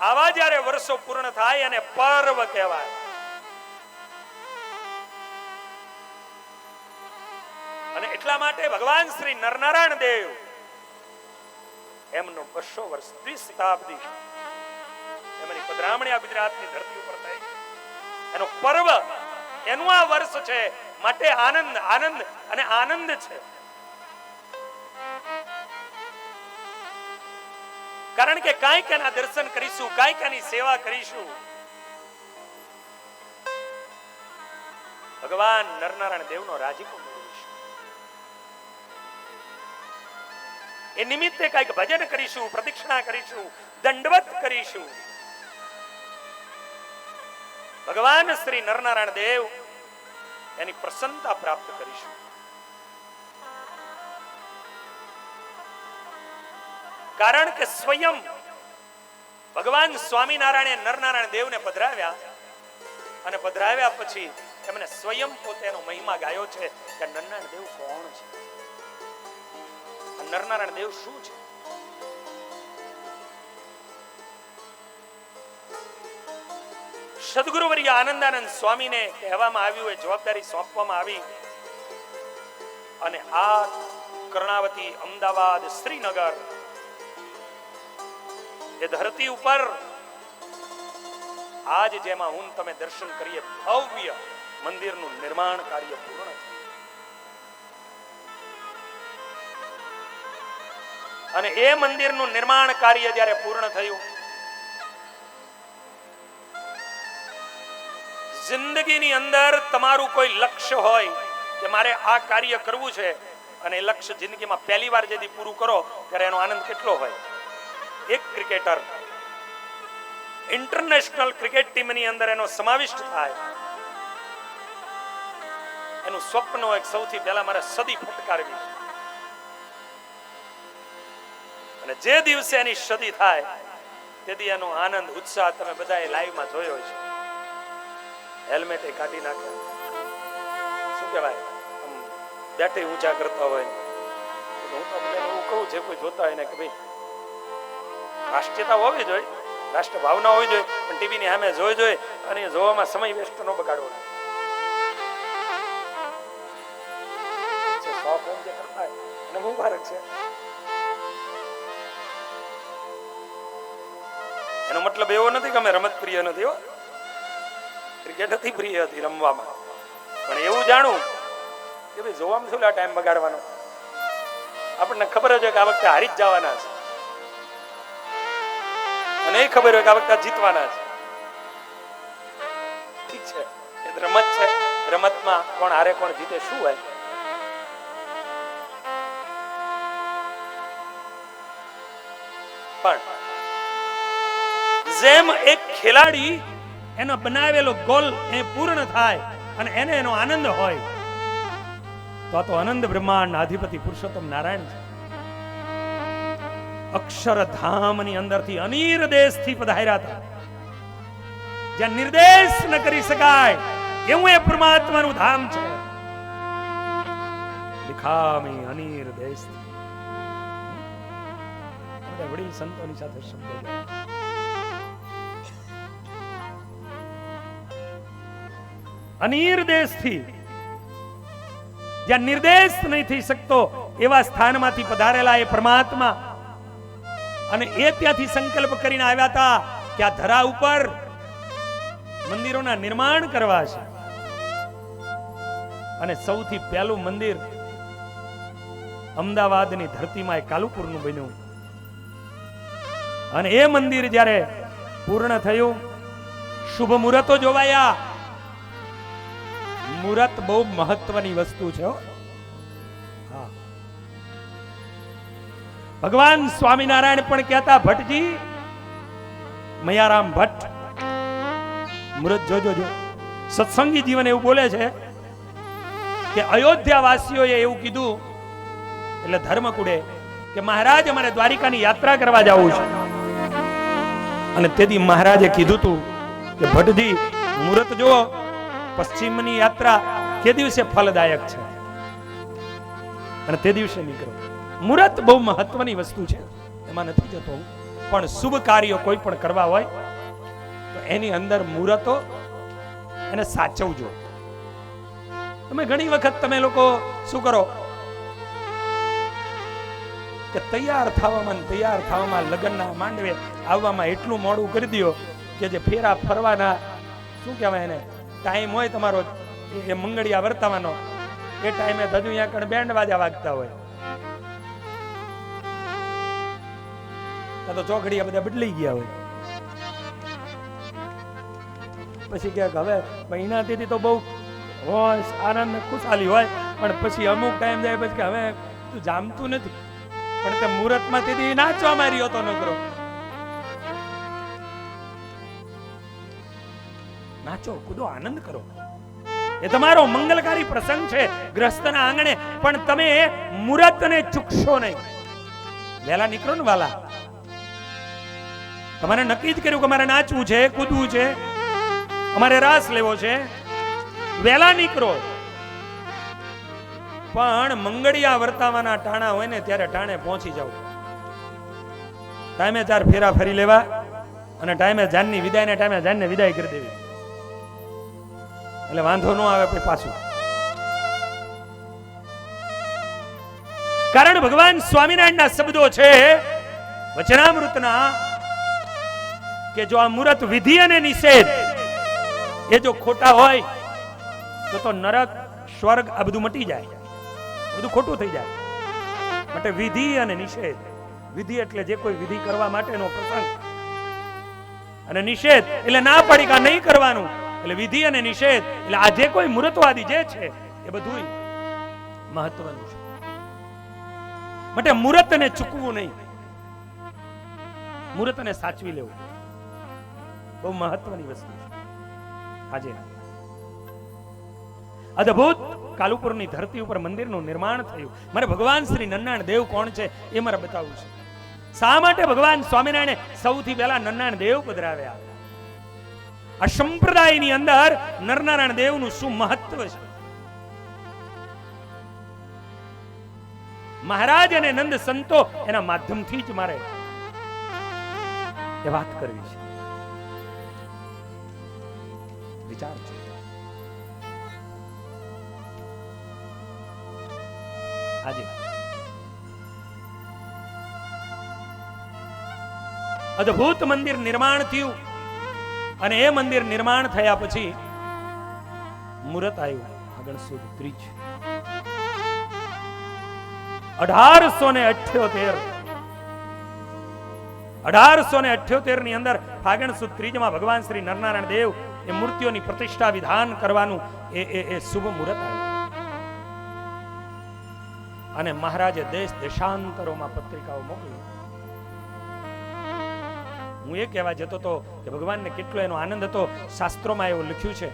[SPEAKER 1] આવા જ્યારે વર્ષો પૂર્ણ થાય અને પર્વ કહેવાય. અને એટલા માટે ભગવાન શ્રી નરનારાયણ દેવ એમનો 200 વર્ષ, 30 શતાબ્દી એમની પધરામણી આ ગુજરાતની ધરતી ઉપર થઈ, એનો પર્વ, એનું આ વર્ષ છે. માટે આનંદ આનંદ અને આનંદ છે. કારણ કે કાંઈક એના દર્શન કરીશું, કાંઈક એની સેવા કરીશું. ભગવાન નરનારાયણ દેવનો રાજીપો મેળવીશું. એ નિમિત્તે કાંઈક ભજન કરીશું, પ્રદક્ષિણા કરીશું, દંડવત કરીશું. ભગવાન શ્રી નરનારાયણ દેવ એની પ્રસન્નતા પ્રાપ્ત કરીશું. કારણ કે સ્વયં ભગવાન સ્વામિનારાયણે નરનારાયણ દેવને પધરાવ્યા, અને પધરાવ્યા પછી એમને સ્વયં પોતેનો મહિમા ગાયો છે કે નરનારાયણ દેવ કોણ છે, નરનારાયણ દેવ શું છે. સદગુરુવર્ય આનંદાનંદ સ્વામીને કહેવામાં આવ્યું, એ જવાબદારી સોંપવામાં આવી અને આ કર્ણાવતી, અમદાવાદ, શ્રીનગર એ ધરતી ઉપર આજ જેમાં હું તમે દર્શન કરીએ ભવ્ય મંદિરનું નિર્માણ કાર્ય પૂર્ણ થયું. અને એ મંદિરનું નિર્માણ કાર્ય જ્યારે પૂર્ણ થયું, જિંદગીની અંદર તમારું કોઈ લક્ષ્ય હોય કે મારે આ કાર્ય કરવું છે અને એ લક્ષ્ય જિંદગીમાં પહેલી વાર જેથી પૂરું કરો ત્યારે એનો આનંદ કેટલો હોય. એક ક્રિકેટર ઇન્ટરનેશનલ ક્રિકેટ ટીમની અંદર એનો સમાવિષ્ટ થાય, એનું સ્વપ્ન હોય સૌથી પહેલા મારે સદી ફટકારવી છે. અને જે દિવસે એની સદી થાય તેથી એનો આનંદ, ઉત્સાહ તમે બધાએ લાઈવમાં જોયો છે. હેલ્મેટ એ કાઢી નાખે, શું કહેવાય, બેટે ઊંચા કરતા હોય. હું તો એવું કહું છે, કોઈ જોતા હોય ને કે ભાઈ રાષ્ટ્રીયતા હોવી જોઈએ, રાષ્ટ્ર ભાવના હોવી જોઈએ, પણ ટીવીની સામે જોઈ અને જોવામાં સમય વેસ્ટ ન બગાડવો. અને મુબારક છે. એનો મતલબ એવો નથી કે અમે રમત પ્રિય નથી હો, ક્રિકેટ હતી પ્રિય હતી રમવામાં, પણ એવું જાણું કે ભાઈ જોવામાં શું લા ટાઈમ બગાડવાનો. આપણને ખબર જ હોય કે આ વખતે હારી જ જવાના છે, અને એ ખબર હોય કે આ વખતે જીતવાના છે. ઠીક છે, એ રમત છે, રમતમાં કોણ હારે કોણ જીતે શું હોય. પણ જેમ એક ખેલાડી એનો બનાવેલો ગોલ એ પૂર્ણ થાય અને એને એનો આનંદ હોય, તો આ તો આનંદ બ્રહ્માંડ અધિપતિ પુરુષોત્તમ નારાયણ છે. અક્ષરધામની અંદરથી અનિર દેશથી પધાર્યા હતા, જ્યાં નિર્દેશ ન કરી શકાય એવું એ પરમાત્માનું ધામ છે. લિખામી અનિર દેશથી વડીલ સંતોની સાથે શબ્દો અનિર દેશથી, જ્યાં નિર્દેશ નહીં થઈ શકતો એવા સ્થાનમાંથી પધારેલા એ પરમાત્મા, અને એ ત્યાંથી સંકલ્પ કરીને આવ્યા હતા કે આ ધરા ઉપર મંદિરોના નિર્માણ કરવા છે. અને સૌથી પહેલું મંદિર અમદાવાદની ધરતીમાં એ કાલુપુરનું બન્યું. અને એ મંદિર જ્યારે પૂર્ણ થયું, શુભ મુહૂર્તો જોવાયા. મુહૂર્ત બહુ મહત્વની વસ્તુ છે. હા, ભગવાન સ્વામિનારાયણ પણ કહેતા, ભટ્ટજી, મયારામ ભટ્ટ, મુહૂર્ત જોજો. સત્સંગી જીવન એવું બોલે છે કે અયોધ્યા વાસીઓએ એવું કીધું, એટલે ધર્મકુડે, કે મહારાજ અમારે દ્વારિકાની યાત્રા કરવા જવું છે. અને તેથી મહારાજે કીધું તું કે ભટ્ટજી મુહૂર્ત જુઓ, પશ્ચિમની યાત્રા તે દિવસે ફલદાયક છે અને તે દિવસે નીકળો. મુહૂર્ત બહુ મહત્વની વસ્તુ છે, એમાં નથી જતો, પણ શુભ કાર્યો કોઈ પણ કરવા હોય તો એની અંદર મુહૂર્તો એને સાચવજો. તમે ઘણી વખત તમે લોકો શું કરો કે તૈયાર થવામાં લગ્નના માંડવે આવવામાં એટલું મોડું કરી દો કે જે ફેરા ફરવાના શું કહેવાય એને ટાઈમ હોય તમારો એ મંગળિયા વર્તાવાનો, એ ટાઈમે ધજુ અહીંયા કણ બેન્ડ વાજા વાગતા હોય, તો ચોકડીયા બધા બદલાઈ ગયા હોય. પછી કે હવે મહિનાથી તો બહુ હોશ આનંદ ખુશાલી હોય, પણ પછી અમુક ટાઈમ જાય પછી કે હવે તું જામતું નથી, પણ તે મુહૂર્તમાં તેથી નાચવા માર્યો તો નકરો. નાચો, કૂદો, આનંદ કરો, એ તમારો મંગલકારી પ્રસંગ છે ગ્રસ્તના આંગણે. પણ તમે મુહૂર્તને ચૂકશો નહીં. વહેલા નીકળો ને વાલા, તમારે નક્કી જ કર્યું કે મારે નાચવું છે, કૂદવું છે, અમારે રાસ લેવો છે, વહેલા નીકળો. પણ મંગળિયા વર્તાવાના ટાણા હોય ને ત્યારે ટાણે પહોંચી જાવ. ટાઈમે 4 ફેરા ફરી લેવા અને ટાઈમે જાનની વિદાયને ટાઈમે જાનને વિદાય કરી દેવી. એટલે વાંધો ન આવે પછી પાછું. કારણ ભગવાન સ્વામિનારાયણના શબ્દો છે વચનામૃતના કે જો આ મૂર્ત વિધિ અને નિષેધ એ જો ખોટા હોય તો નરક સ્વર્ગ આ બધું મટી જાય, બધું ખોટું થઈ જાય. માટે વિધિ અને નિષેધ, વિધિ એટલે જે કોઈ વિધિ કરવા માટેનો પ્રસંગ, અને નિષેધ એટલે ના પાડી કે નહીં કરવાનું. એટલે વિધિ અને નિષેધ એટલે આ જે કોઈ મૂર્તવાદી જે છે એ બધું મહત્વનું છે. માટે મૂર્તને ચૂકવું નહીં, મૂર્તને સાચવી લેવું બહુ મહત્વની વસ્તુ છે. આજે અદ્ભુત કાલુપુરની ધરતી ઉપર મંદિરનું નિર્માણ થયું. મારે ભગવાન શ્રી નરનારાયણ દેવ કોણ છે એ મારે બતાવવું છે. શા માટે ભગવાન સ્વામિનારાયણે સૌથી પહેલા નરનારાયણ દેવ પધરાવ્યા? આ સંપ્રદાયની અંદર નરનારાયણ દેવનું શું મહત્વ છે? મહારાજ અને નંદ સંતો એના માધ્યમથી જ મારે એ વાત કરવી છે. વિચાર છે. આજે અદ્ભુત મંદિર નિર્માણ થયું અને એ મંદિર નિર્માણ થયા પછી મુહૂર્ત આવ્યું આગળ સુદ ત્રીજ 1878 ની અંદર ફાગણ સુદ ત્રીજમાં ભગવાન શ્રી નરનારાયણ દેવ એ મૂર્તિઓની પ્રતિષ્ઠા વિધાન કરવાનું એ શુભ મુહૂર્ત આવ્યું. અને મહારાજે દેશ દેશાંતરોમાં પત્રિકાઓ મોકલી. હું એ કહેવા જતો હતો કે ભગવાનને કેટલો એનો આનંદ હતો. શાસ્ત્રોમાં એવું લખ્યું છે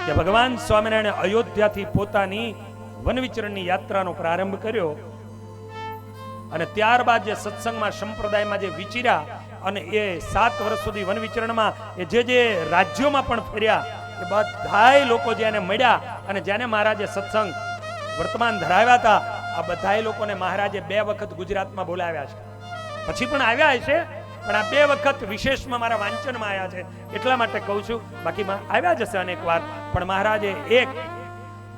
[SPEAKER 1] કે ભગવાન સ્વામિનારાયણે અયોધ્યાથી પોતાની વનવિચરણની યાત્રાનો પ્રારંભ કર્યો અને ત્યારબાદ જે સત્સંગમાં સંપ્રદાયમાં જે વિચર્યા અને એ 7 વર્ષ સુધી વનવિચરણમાં એ જે રાજ્યોમાં પણ ફર્યા એ બધાય લોકો જેને મળ્યા અને જેને મહારાજે સત્સંગ વર્તમાન ધરાવ્યા હતા આ બધાય લોકોને મહારાજે 2 વખત ગુજરાતમાં બોલાવ્યા છે. પછી પણ આવ્યા છે પણ આ 2 વખત વિશેષમાં મારા વાંચનમાં આવ્યા છે એટલા માટે કહું છું. બાકી આવ્યા જશે અનેક વાર. પણ મહારાજે એક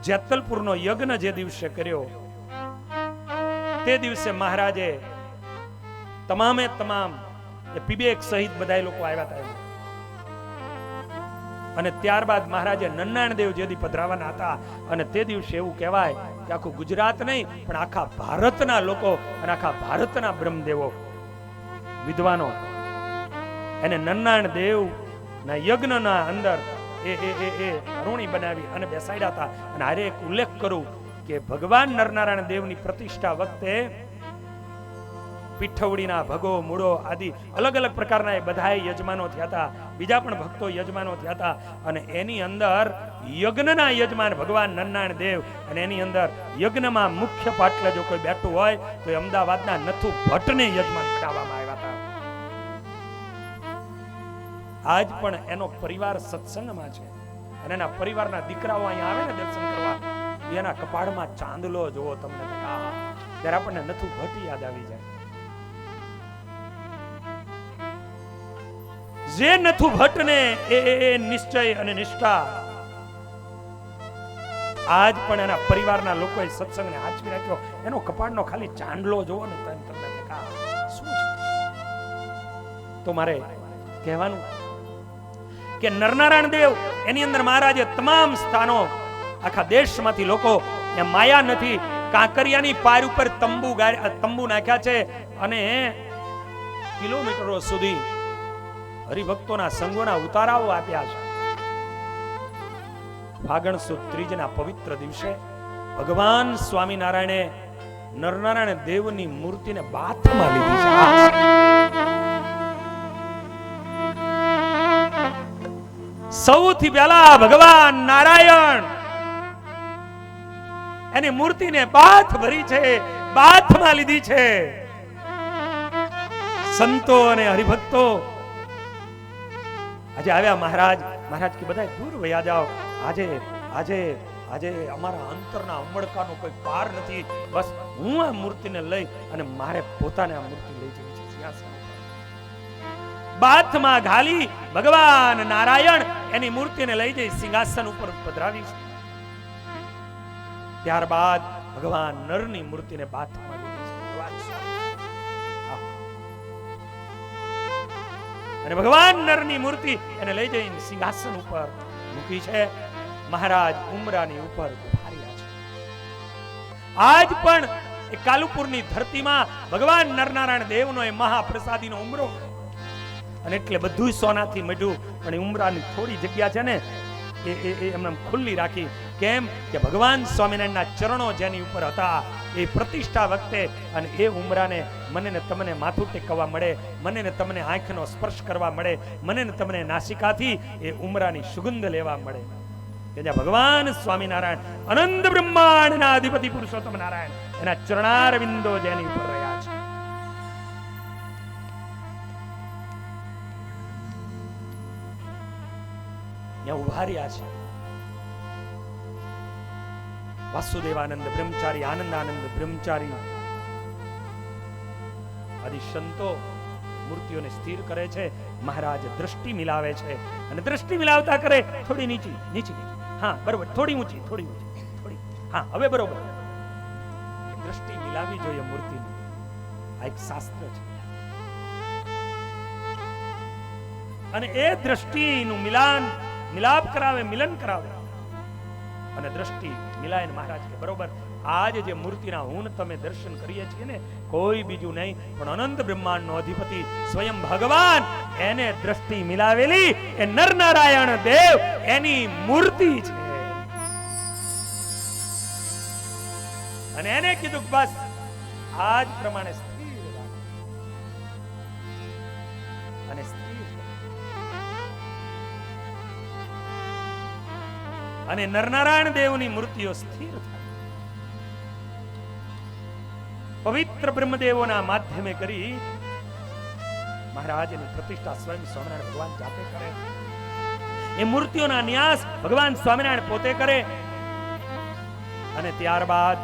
[SPEAKER 1] જેતલપુરનો યજ્ઞ જે દિવસે કર્યો તે દિવસે મહારાજે તમામે તમામ પીબેક સહિત બધા લોકો આવ્યા હતા. અને ત્યારબાદ મહારાજે નરનારાયણ દેવ જે દી પધરાવાના હતા અને તે દિવસે એવું કહેવાય કે આખું ગુજરાત નહીં પણ આખા ભારતના લોકો અને આખા ભારતના બ્રહ્મદેવો વિદ્વાનો એને નરનારાયણ દેવ ના યજ્ઞના અંદર એ અરુણી બનાવી અને બેસાડ્યા હતા. અને હારે એક ઉલ્લેખ કરું કે ભગવાન નરનારાયણ દેવની પ્રતિષ્ઠા વખતે પીઠવડીના ભગો મૂળો આદિ અલગ અલગ પ્રકારના એ બધા યજમાનો થયા હતા. બીજા પણ ભક્તો યજમાનો થયા હતા. અને એની અંદર યજ્ઞના યજમાન ભગવાન નરનારાયણ દેવ અને એની અંદર યજ્ઞમાં મુખ્ય પાટલે જો કોઈ બેઠું હોય તો એ અમદાવાદના નથુ ભટ્ટને યજમાન બનાવવામાં આવ્યા હતા. આજ પણ એનો પરિવાર સત્સંગમાં છે અને એના પરિવારના દીકરાઓ અહીંયા આવે ને દર્શન કરવા એના કપાળમાં ચાંદલો જોવો તમને ત્યારે આપણને નથુ ભટ્ટ યાદ આવી જાય. જે નથુ ભટ્ટને એ નિશ્ચય અને નિષ્ઠા આજ પણ એના પરિવારના લોકોએ સત્સંગને આચવી રાખ્યો. એનો કપાળનો ખાલી ચાંદલો જોવો ને તમને શું છે. તો મારે કહેવાનું કે નરનારાયણ દેવ એની અંદર મહારાજે તમામ સ્થાનો આખા દેશમાંથી લોકો એ માયા નથી કાંકરિયાની પાર ઉપર તંબુ નાખ્યા છે અને કિલોમીટરો સુધી હરિભક્તોના સંગોના ઉતારાઓ આપ્યા છે. ફાગણ સુદ ત્રીજના પવિત્ર દિવસે ભગવાન સ્વામિનારાયણે નરનારાયણ દેવની મૂર્તિને બાથમાં લીધી છે. સૌથી પહેલા ભગવાન નારાયણ એની મૂર્તિને બાથ ભરી છે, બાથમાં લીધી છે. સંતો અને હરિભક્તો આજે આવ્યા. મહારાજ કે બધા દૂર વયા જાઓ. આજે અમારા અંતરના અમળકાનો કોઈ પાર નથી. બસ હું આ મૂર્તિને લઈ અને મારે પોતાને આ મૂર્તિ લઈ જવી છે. બાથમાં ઘાલી ભગવાન નારાયણ એની મૂર્તિને લઈ જઈ સિંહાસન ઉપર પધરાવી છે. ત્યારબાદ ભગવાન નરની મૂર્તિને બાથમાં લીધી છે. અને ભગવાન નરની મૂર્તિ એને લઈ જઈને સિંહાસન ઉપર મૂકી છે. મહારાજ ઉમરાની ઉપર ઉભા રહ્યા છે. આજ પણ એ કાલુપુરની ધરતીમાં ભગવાન નરનારાયણ દેવનો એ મહાપ્રસાદીનો ઉમરો, અને એટલે બધું સોનાથી મઢ્યું, પણ એ ઉમરાની થોડી જગ્યા છે ને એ એમને ખુલ્લી રાખી. કેમ કે ભગવાન સ્વામિનારાયણના ચરણો જેની ઉપર હતા એ પ્રતિષ્ઠા વખતે, અને એ ઉમરાને મને ને તમને માથું ટેકવવા મળે, મને ને તમને આંખનો સ્પર્શ કરવા મળે, મને ને તમને નાસિકાથી એ ઉમરાની સુગંધ લેવા મળે. કે જ્યાં ભગવાન સ્વામિનારાયણ અનંત બ્રહ્માંડના અધિપતિ પુરુષોત્તમ નારાયણ એના ચરણારવિંદો જેની ઉપર રહ્યા છે. ત્યાં ઉભા રહ્યા છે વાસુદેવાનંદ બ્રહ્મચારી, આનંદાનંદ બ્રહ્મચારી આદિ સંતો મૂર્તિઓને સ્થિર કરે છે. મહારાજ દ્રષ્ટિ મિલાવે છે, અને દ્રષ્ટિ મિલાવતા કરે થોડી નીચી નીચી, હા બરોબર, થોડી ઊંચી થોડી ઊંચી, થોડી, હા હવે બરોબર. દ્રષ્ટિ મિલાવી જોઈએ મૂર્તિની. આ એક શાસ્ત્ર છે, અને એ દ્રષ્ટિનું મિલાપ કરાવે, મિલન કરાવે, અને દ્રષ્ટિ મિલાય. મહારાજ કે બરોબર, આજ જે મૂર્તિના હું તમે દર્શન કરીએ છીએ ને, કોઈ બીજું નહીં પણ અનંત બ્રહ્માંડનો અધિપતિ સ્વયં ભગવાન, એને દ્રષ્ટિ મિલાવેલી એ નરનારાયણ દેવ એની મૂર્તિ છે. અને એને કીધું બસ આજ પ્રમાણે સ્થિર રાખ, અને સ્થિર, અને નરનારાયણ દેવની મૂર્તિઓ સ્થિર થાય. પવિત્ર બ્રહ્મદેવોના માધ્યમે કરી મહારાજની પ્રતિષ્ઠા સ્વયં સ્વામિનારાયણ ભગવાન જાતે કરે. એ મૂર્તિઓના ન્યાસ ભગવાન સ્વામિનારાયણ પોતે કરે, અને ત્યારબાદ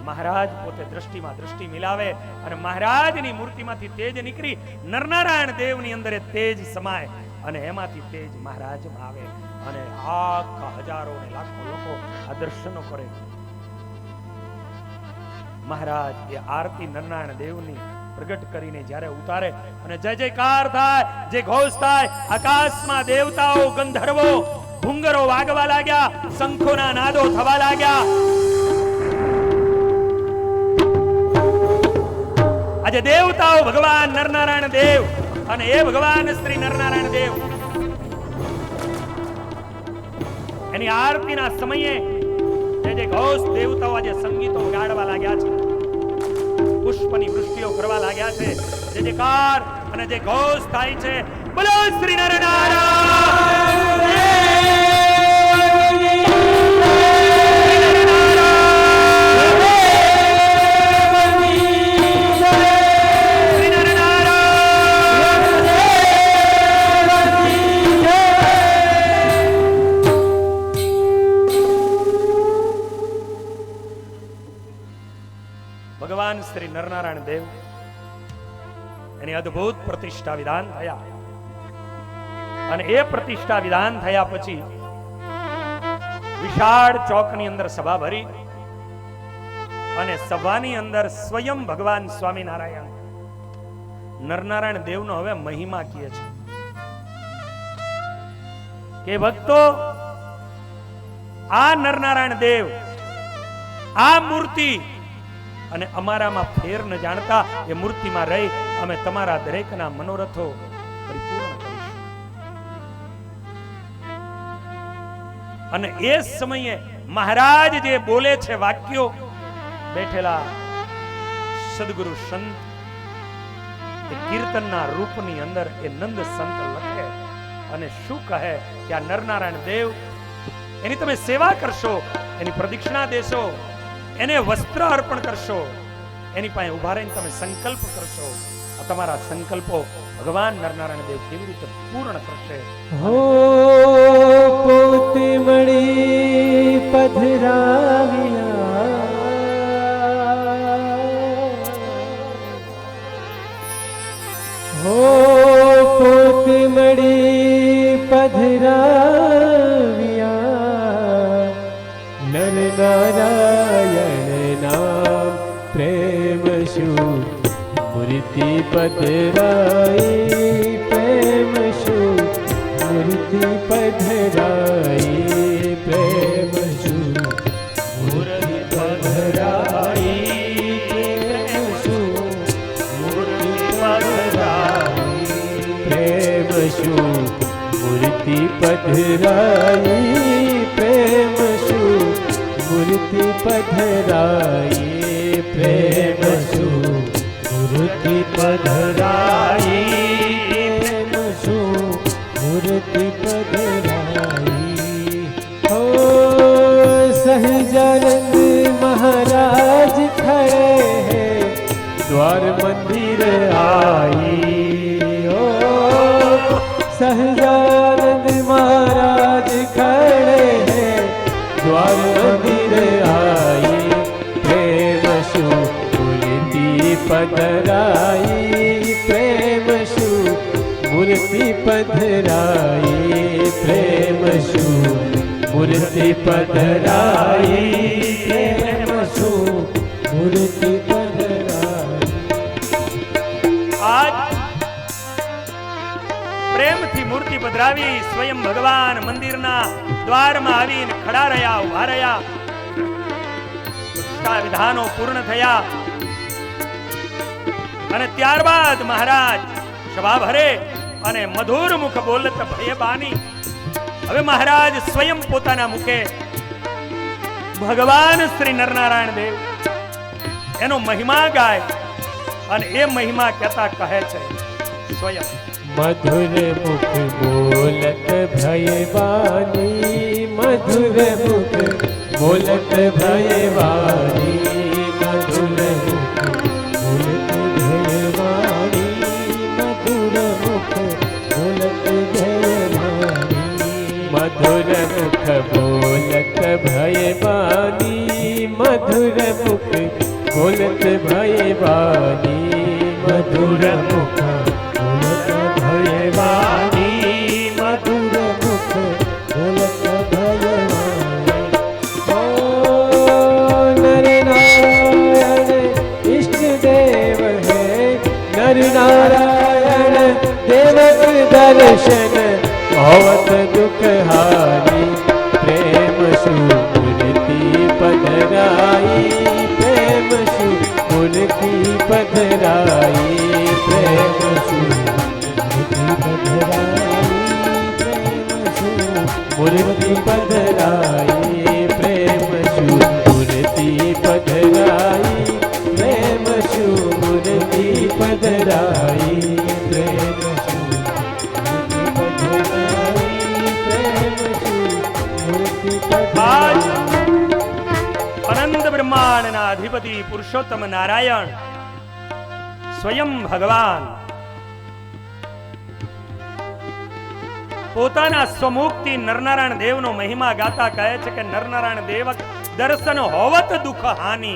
[SPEAKER 1] મહારાજ પોતે દ્રષ્ટિમાં દ્રષ્ટિ મિલાવે, અને મહારાજની મૂર્તિમાંથી તેજ નીકળી નરનારાયણ દેવની અંદર તેજ સમાય, અને એમાંથી તેજ મહારાજમાં આવે, અને આખા હજારો ને લાખો લોકો આ દર્શનો કરે. મહારાજ એ આરતી નરનારાયણ દેવની પ્રગટ કરીને જ્યારે ઉતારે, અને જય જયકાર થાય, જે ઘોષ થાય, આકાશમાં દેવતાઓ, ગંધર્વો, ભૂંગરો વાગવા લાગ્યા, શંખોના નાદો થવા લાગ્યા. આજે દેવતાઓ ભગવાન નરનારાયણ દેવ અને એ ભગવાન શ્રી નરનારાયણ દેવ એની આરતીના સમયે જે ઘોષ દેવતાઓ આજે સંગીતો ગાડવા લાગ્યા છે, પુષ્પની વૃષ્ટિઓ કરવા લાગ્યા છે, જે જયકાર અને જે ઘોષ થાય છે, બોલો શ્રી નરનારાયણ. ભગવાન શ્રી નરનારાયણ દેવ એની અદ્ભુત પ્રતિષ્ઠા વિધાન થયા, અને એ પ્રતિષ્ઠા વિધાન થયા પછી વિશાળ ચોકની અંદર સભા ભરી, અને સભાની અંદર સ્વયં ભગવાન સ્વામિનારાયણ નરનારાયણ દેવનો હવે મહિમા કહે છે કે ભક્તો, આ નરનારાયણ દેવ, આ મૂર્તિ, અને અમારામાં ફેર ન જાણતા એ મૂર્તિમાં રહી અમે તમારા દરેકના મનોરથો પરિપૂર્ણ કરીશું. અને એ સમયે મહારાજ જે બોલે છે વાક્યો, બેઠેલા સદગુરુ સંત એ કીર્તનના રૂપની અંદર એ નંદ સંત લખે, અને શું કહે કે આ નરનારાયણ દેવ, એની તમે સેવા કરશો, એની પ્રદક્ષિણા દેશો, એને વસ્ત્ર અર્પણ કરશો, એની પાસે ઉભા રહીને તમે સંકલ્પ કરશો, તમારા સંકલ્પો ભગવાન નરનારાયણ દેવ કેવી રીતે પૂર્ણ કરશે.
[SPEAKER 2] હો પોતે મળી પધરાવ્યા, હો પ્રેમ શું મૂર્તિ પધરાઈ પ્રેમ શું મૂર્તિ પધરાઈ પ્રેમ શું મૂર્તિ પધરાઈ પ્રેમ શું મૂર્તિ પધરાઈ પ્રેમ શું મૂર્તિ પધરાઈ પ્રેમ શું મૂર્તિ પધરાઈ પ્રેમ શું મૂર્તિ પધરાઈ પ્રેમ શું મૂર્તિ પધરાઈ હો સહજાનંદ મહારાજ ખડે હૈ દ્વાર મંદિર आई हो સહજાનંદ મહારાજ ખડે હૈ દ્વાર મંદિર आई પ્રેમ શું મૂર્તિ પધરાઈ પ્રેમ શું મૂર્તિ પધરાઈ પ્રેમ શું મૂર્તિ પધરાઈ પ્રેમ શું મૂર્તિ પધરાઈ
[SPEAKER 1] આજ પ્રેમથી મૂર્તિ પધરાવી સ્વયં ભગવાન મંદિરના દ્વારમાં આવીને ખડા રહ્યા, ઉભા રહ્યા. વિધાનો પૂર્ણ થયા અને ત્યારબાદ મહારાજ સભા ભરે અને મધુર મુખ બોલત ભય બાની. હવે મહારાજ સ્વયં પોતાના મુખે ભગવાન શ્રી નરનારાયણ દેવ એનો મહિમા ગાય અને એ મહિમા કહેતા કહે છે સ્વયં
[SPEAKER 2] મધુર મુખ બોલત ભય બાની મધુર મુખ બોલત ભય બાની મધુર મુખ બોલત ભય બાની મધુર મુખ બોલત ભય બાની મધુર મુખ બોલત ભય બાની મધુર મુખ બોલત ભય બાની મધુર મુખ બોલત ભય બાની મધુર મુખ બોલત ભય બાની ઓ નર નારાયણ ઇષ્ટ દેવ હે નર નારાયણ દેવક દર્શન ભવત દુઃખ હારી પ્રેમ શું મૂર્તિ પધરાઈ પ્રેમ શું મૂર્તિ પધરાઈ પ્રેમ શું મૂર્તિ પધરાઈ પ્રેમ શું મૂર્તિ પધરાઈ પ્રેમ શું મૂર્તિ પધરાઈ પ્રેમ શું
[SPEAKER 1] આજ અનંત બ્રહ્માંડના અધિપતિ પુરુષોત્તમ નારાયણ સ્વયં ભગવાન પોતાના સ્વમુખથી નરનારાયણ દેવનો મહિમા ગાતા કહે છે કે નરનારાયણ દેવ દર્શન હોવત દુઃખ હાનિ.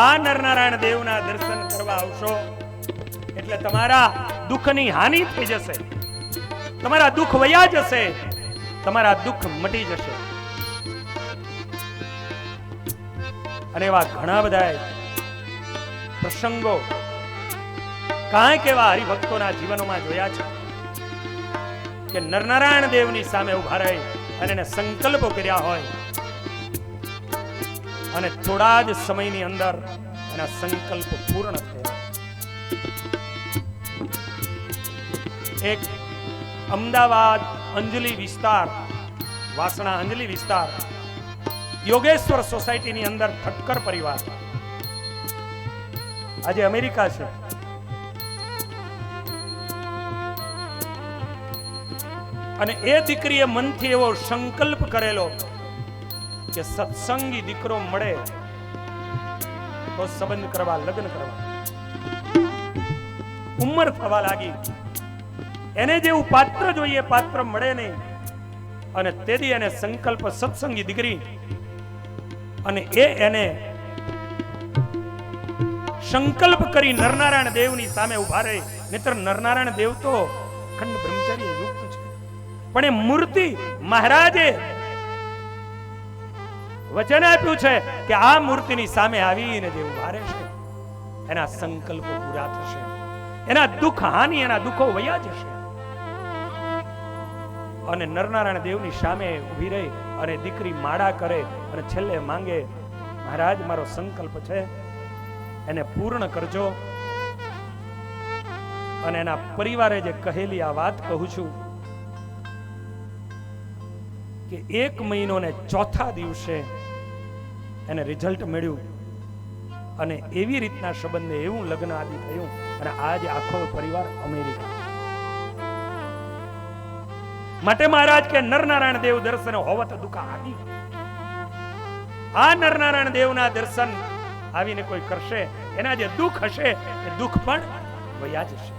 [SPEAKER 1] આ નરનારાયણ દેવના દર્શન કરવા આવશો એટલે તમારા દુઃખની હાનિ થઈ જશે, તમારા દુઃખ વયા જશે, તમારા દુઃખ મટી જશે. અને એવા ઘણા બધા પ્રસંગો કાંઈક એવા હરિભક્તોના જીવનોમાં જોયા છે કે નરનારાયણ દેવની સામે ઉભા રહી અને એને સંકલ્પો કર્યા હોય અને થોડા જ સમયની અંદર એના સંકલ્પ પૂર્ણ થયા. એક અમદાવાદ અંજલિ વિસ્તાર, વાસણા અંજલિ વિસ્તાર, યોગેશ્વર સોસાયટીની અંદર ઠક્કર પરિવાર આજે અમેરિકા છે. અને એ દીકરીએ મનથી એવો સંકલ્પ કરેલો કે સત્સંગી દીકરો મળે તો સંબંધ કરવા, લગ્ન કરવા. ઉંમર થવા લાગી, એને જેવું પાત્ર જોઈએ પાત્ર મળે નહીં, અને તેથી એને સંકલ્પ સત્સંગી દીકરી, અને એને સંકલ્પ કરી નરનારાયણ દેવની સામે ઉભા રહે. મિત્ર, નરનારાયણ દેવ તો અખંડ બ્રહ્મચર્ય યુક્ત છે, પણ એ મૂર્તિ મહારાજે વચન આપ્યું છે કે આ મૂર્તિની સામે આવીને જે ઉભા રહેશે એના સંકલ્પો પૂરા થશે, એના દુઃખ હાનિ, એના દુઃખો વયા જશે. અને નરનારાયણ દેવની સામે ઊભી રહી અને દીકરી માળા કરે અને છેલ્લે માંગે, મહારાજ મારો સંકલ્પ છે એને પૂર્ણ કરજો. અને એના પરિવારે જે કહેલી આ વાત કહું છું કે 1 મહિનો ને 4થા દિવસે એને રિઝલ્ટ મળ્યું અને એવી રીતના સંબંધે એવું લગ્ન આદિ થયું અને આજે આખો પરિવાર અમેરિકા. માટે મહારાજ કે નરનારાયણ દેવ દર્શન હોવત દુઃખ આદિ. આ નરનારાયણ દેવના દર્શન આવીને કોઈ કરશે એના જે દુઃખ હશે એ દુઃખ પણ વયા જશે.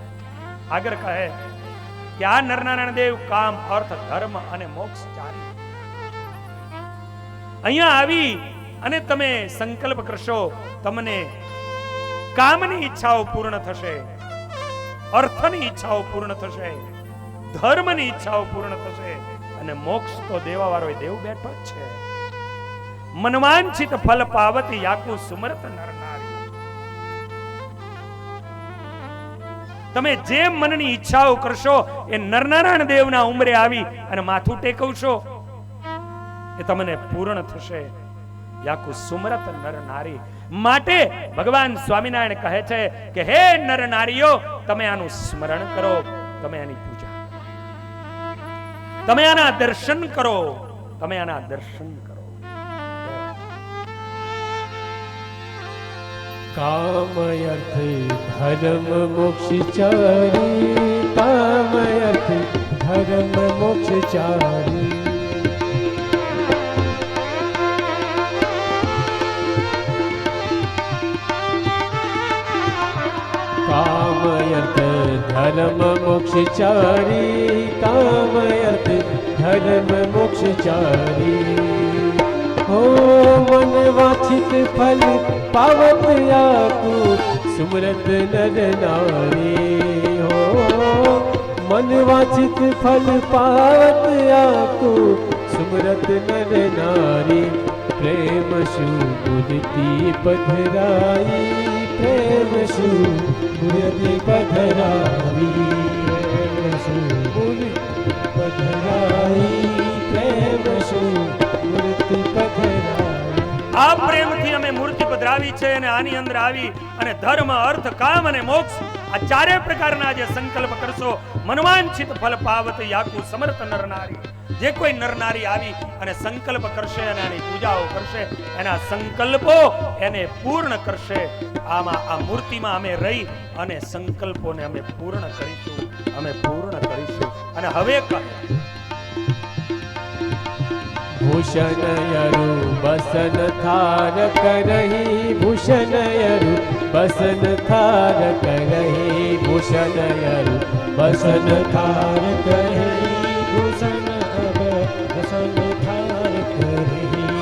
[SPEAKER 1] આગળ કહે કે આ નરનારાયણ દેવ કામ, અર્થ, ધર્મ અને મોક્ષ ચારી. અહીંયા આવી અને તમે સંકલ્પ કરશો, તમને કામની ઈચ્છાઓ પૂર્ણ થશે, અર્થની ઈચ્છાઓ પૂર્ણ થશે, ધર્મની ઈચ્છાઓ પૂર્ણ થશે અને મોક્ષ તો દેવા વાળો દેવ બેઠો જ છે. મનવાંછિત ફલ પાવતી યાકુ સુમરત નરનારી. તમે જે મનની ઈચ્છાઓ કરશો એ નરનારાયણ દેવના ઉંમરે આવી અને માથું ટેકવશો એ તમને પૂર્ણ થશે. યાકુ સુમરત નર નારી. માટે ભગવાન સ્વામિનારાયણ કહે છે કે હે નર નારીઓ, તમે આનું સ્મરણ કરો, તમે આની પૂજા, તમે આના દર્શન કરો, તમે આના દર્શન કરો.
[SPEAKER 2] काम अर्थ धर्म मोक्ष चारी, काम अर्थ धर्म मोक्ष चारी. काम अर्थ धर्म मोक्ष चारी, काम अर्थ धर्म मोक्ष चारी. हो मन वांछित फल पावत याकू सुमरत नर नारी. हो मन वांछित फल पावत याकू सुमरत नर नारी. प्रेम शु बुद्धि पधराई, प्रेम शु बुद्धि पधराई, प्रेम शु बुद्धि पधराई, प्रेम शु મૂર્તિ પધરાવી.
[SPEAKER 1] આ પ્રેમથી અમે મૂર્તિ પધરાવી છે અને આની અંદર આવી અને ધર્મ, અર્થ, કામ અને મોક્ષ આ ચારે પ્રકારના જે સંકલ્પ કરશો, મનવાંછિત ફલ પાવત યાકુ સમર્થ નરનારી. જે કોઈ નરનારી આવી અને સંકલ્પ કરશે અને આની પૂજાઓ કરશે, એના સંકલ્પો એને પૂર્ણ કરશે. આમાં આ મૂર્તિમાં અમે રહી અને સંકલ્પોને અમે પૂર્ણ કરીશું, અમે પૂર્ણ કરીશું. અને હવે
[SPEAKER 2] ભૂષણ યરુ બસન થાર કરહી, ભૂષણ યરુ બસન થાર કરહી, ભૂષણ યરુ બસન થાર કરહી, ભૂષણ બસન થાર કરહી.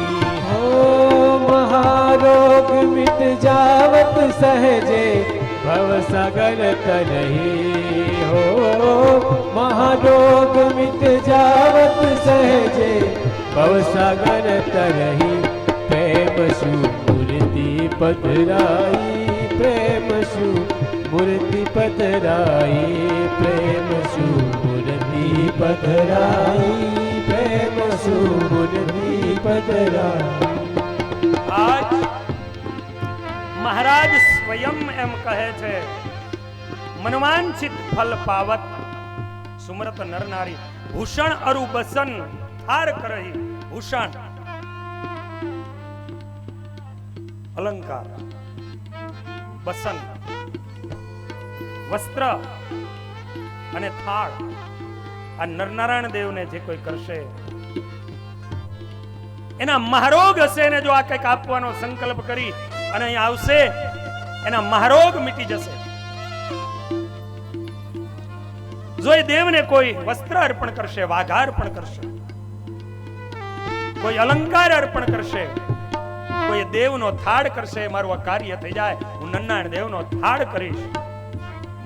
[SPEAKER 2] હો મહારોગ મિટ જાવત સહજે ભવ સાગર તરહી. હો મહારોગ મિટ જાવત સહજે ભવસાગર તરહી. પ્રેમ શુ મૂર્તિ પધરાઈ, પ્રેમ શુ મૂર્તિ પધરાઈ, પ્રેમ શુ મૂર્તિ પધરાઈ, પ્રેમ શુ મૂર્તિ પધરાઈ.
[SPEAKER 1] આજ મહારાજ સ્વયં એમ કહે છે, મનવાંછિત ફલ પાવત સુમરત નરનારી. ભૂષણ અરુ બસન થાર કરહી. ભૂષણ અલંકાર, બસન વસ્ત્ર અને થાળ. આ નરનારાયણ દેવને જે કોઈ કરશે એના મહારોગ હશે ને જો આ કંઈક આપવાનો સંકલ્પ કરી અને અહીં આવશે એના મહારોગ મીટી જશે. જો એ દેવને કોઈ વસ્ત્ર અર્પણ કરશે, વાઘા અર્પણ કરશે, કોઈ અલંકાર અર્પણ કરશે, કોઈ દેવનો થાળ કરશે, મારું આ કાર્ય થઈ જાય, હું નરનારાયણ દેવનો થાળ કરીશ,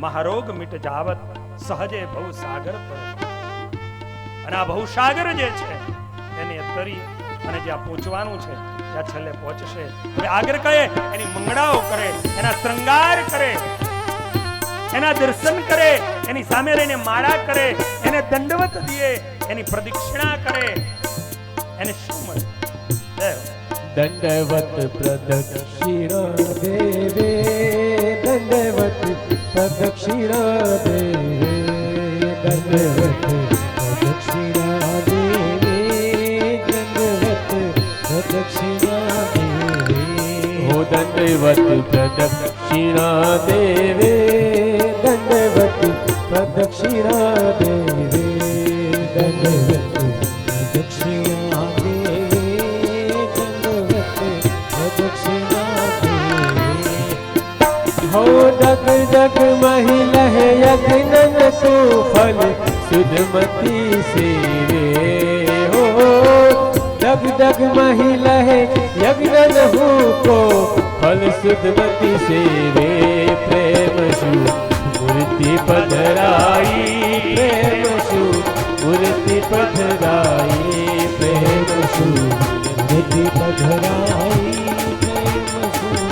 [SPEAKER 1] મહારોગ મિટ જાવત સહજે ભવ સાગર તરે. અને આ ભવ સાગર જે છે એને તરી અને જ્યાં પહોંચવાનું છે ત્યાં છેલ્લે પહોંચશે. હવે આગળ કહે એની મંગળાઓ કરે, એના શ્રૃંગાર કરે, એના દર્શન કરે, એની સામે રહીને માળા કરે, એને દંડવત દે, એની પ્રદક્ષિણા કરે, એને શું મળે?
[SPEAKER 2] દંડવત પ્રદક્ષિણા દેવે, દંડવત પ્રદક્ષિણા દેવે, દંડવત પ્રદક્ષિણા દેવે, દંડવત પ્રદક્ષિણા દેવે. હો દંડવત પ્રદક્ષિણા દેવે, દંડવત પ્રદક્ષિણા દેવે, દંડવત પ્રદક્ષિણા દેવે, દંડવત પ્રદક્ષિણા દેવે. હો ડગ ડગ મહિલહ યજ્ઞન સુફલ સુધમતી સેવે. હો ડગ ડગ મહિલહ યજ્ઞન હુકો ફલ સુધમતી સેવે. પ્રેમ શું મૂર્તિ પધરાઈ, પ્રેમ શું મૂર્તિ પધરાઈ, પ્રેમ શું મૂર્તિ પધરાઈ, પ્રેમ શું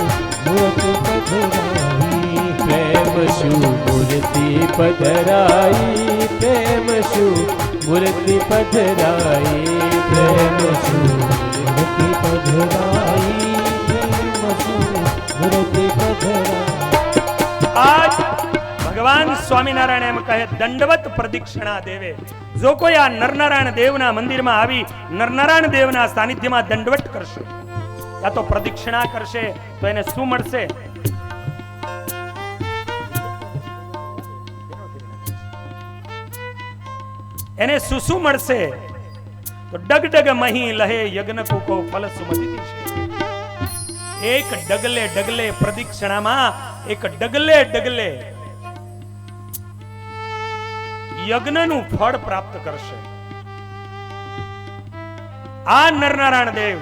[SPEAKER 2] મૂર્તિ પધરાઈ, પ્રેમ શું મૂર્તિ પધરાઈ, પ્રેમ શું મૂર્તિ પધરાઈ, પ્રેમ શું મૂર્તિ પધરાઈ, પ્રેમ શું મૂર્તિ પધરાઈ.
[SPEAKER 1] આજ ભગવાન સ્વામિનારાયણ એમ કહે દંડવત પ્રદક્ષિણા દેવે. જો કોઈ આ નરનારાયણ દેવના મંદિરમાં આવી નરનારાયણ દેવના સાનિધ્યમાં દંડવત કરશે યા તો પ્રદક્ષિણા કરશે તો એને શું મળશે? એને શું મળશે? તો ડગડગ મહી લહે યજ્ઞ કુકો ફલ સુમતિ છે. એક ડગલે ડગલે પ્રદક્ષિણામાં એક ડગલે ડગલે યજ્ઞનું ફળ પ્રાપ્ત કરશે. આ નરનારાયણ દેવ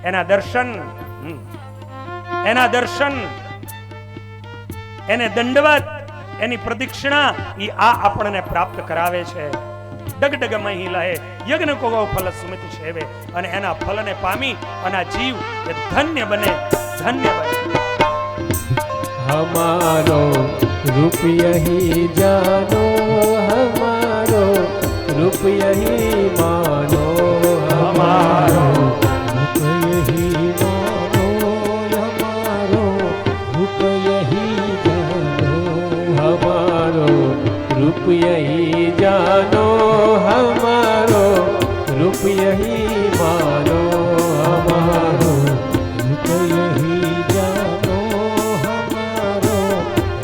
[SPEAKER 1] એના દર્શન એને દંડવત એની પ્રદક્ષિણા ઈ આ આપણને પ્રાપ્ત કરાવે છે. ડગડગ મહિલા યજ્ઞ કો ફલ સુમિત સેવે અને એના ફલને પામી અને આ જીવ એ ધન્ય બને, ધન્ય બને.
[SPEAKER 2] हमारो रूप यही जानो, हमारो रूप यही मानो, हमारो रूप यही मानो, हमारो रूप यही जानो, हमारो रूप यही जानो, हमारो रूप यही मानो, हमारो रूप यही जानो,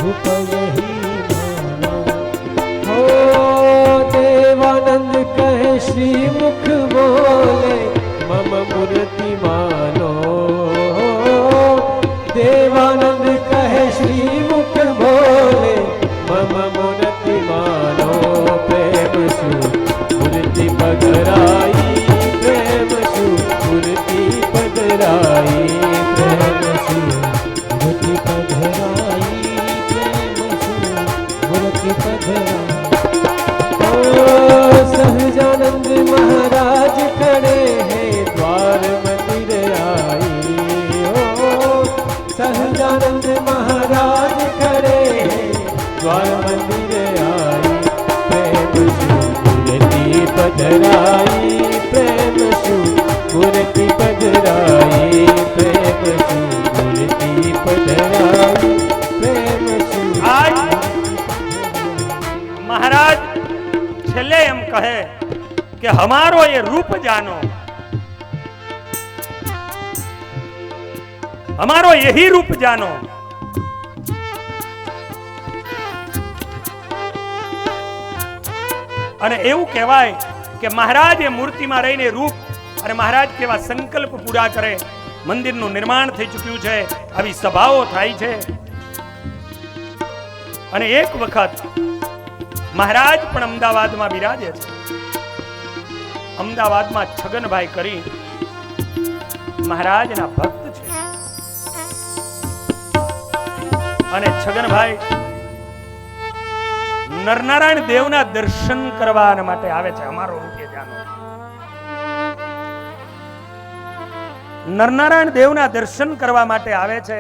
[SPEAKER 2] रूप यही मानो. हो देवानंद कहे श्री मुख बोले मम मूर्ति मानो. देवानंद कहे श्री मुख बोले मम मूर्ति मानो. प्रेम सु मूर्ति पधराई, प्रेम सु मूर्ति पधराई, प्रेम सु मूर्ति पधराई, सहजानंद महाराज खड़े हैं द्वार मंदिर आई. हो सहजानंद महाराज खड़े हैं द्वार मंदिर आई. प्रेम सु मूर्ति पधराई, प्रेम सु मूर्ति पधराई, प्रेम सु मूर्ति पधराई, प्रेम सु.
[SPEAKER 1] महाराज छेले एम कहे कि हमारो ये रूप जानो, हमारो यही रूप जानो. અને એવું કહેવાય કે મહારાજ એ મૂર્તિમાં રહીને રૂપ અને મહારાજ કેવા સંકલ્પ પૂરા કરે. મંદિરનું નિર્માણ થઈ ચૂક્યું છે, આવી સભાઓ થાય છે. અને એક વખત મહારાજ પણ અમદાવાદમાં બિરાજે છે. અમદાવાદમાં છગનભાઈ કરી મહારાજના ભક્ત છે અને છગનભાઈ નરનારાયણ દેવના દર્શન કરવા માટે આવે છે. અમારો રૂપિયા જાનો નરનારાયણ દેવના દર્શન કરવા માટે આવે છે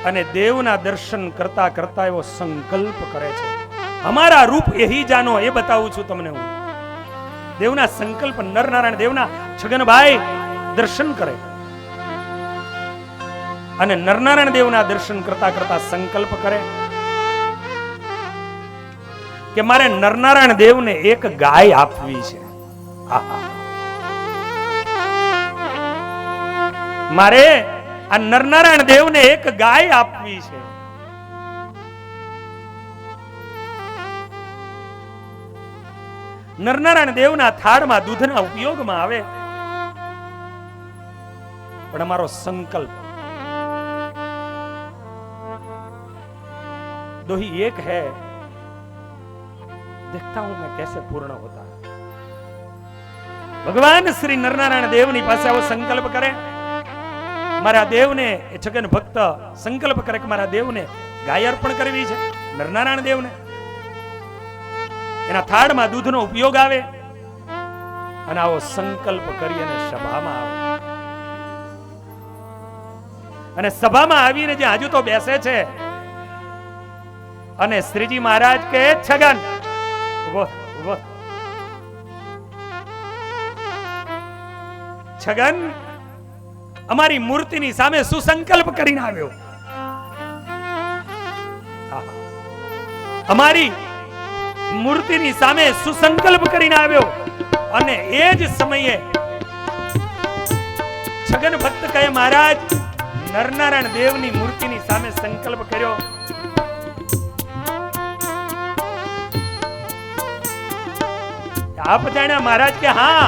[SPEAKER 1] અને દેવના દર્શન કરતા કરતા એવો સંકલ્પ કરે છે, અમારા રૂપ એહી જાનો. એ બતાવું છું તમને હું. દેવના સંકલ્પ, નરનારાયણ દેવના છગનભાઈ દર્શન કરે અને નરનારાયણ દેવના દર્શન કરતા કરતા સંકલ્પ કરે કે મારે નરનારાયણ દેવને એક ગાય આપવી છે. મારે આ નરનારાયણ દેવને એક ગાય આપવી છે. નરનારાયણ દેવના થાળમાં દૂધના ઉપયોગમાં આવે, પણ અમારો સંકલ્પ दो ही एक है, देखता हूं मैं कैसे पूर्ण होता. भगवान श्री नरनारायण देवनी પાસે આવો સંકલ્પ કરે. મારા દેવને, એ છગન ભક્ત સંકલ્પ કરે કે મારા દેવને ગાય અર્પણ કરવી છે. નરનારાયણ દેવને એના થાળમાં દૂધનો ઉપયોગ આવે અને આવો સંકલ્પ કરી અને સભામાં આવે. અને સભામાં આવીને જે હજુ તો બેસે છે અને શ્રીજી મહારાજ કે છગન છગન અમારી મૂર્તિની સામે સુસંકલ્પ કરીને આવ્યો. અમારી મૂર્તિની સામે સુસંકલ્પ કરીને આવ્યો. અને એ જ સમયે છગન ભક્ત કહે મહારાજ નરનારાયણ દેવની મૂર્તિની સામે સંકલ્પ કર્યો. आप जाने महाराज के हाँ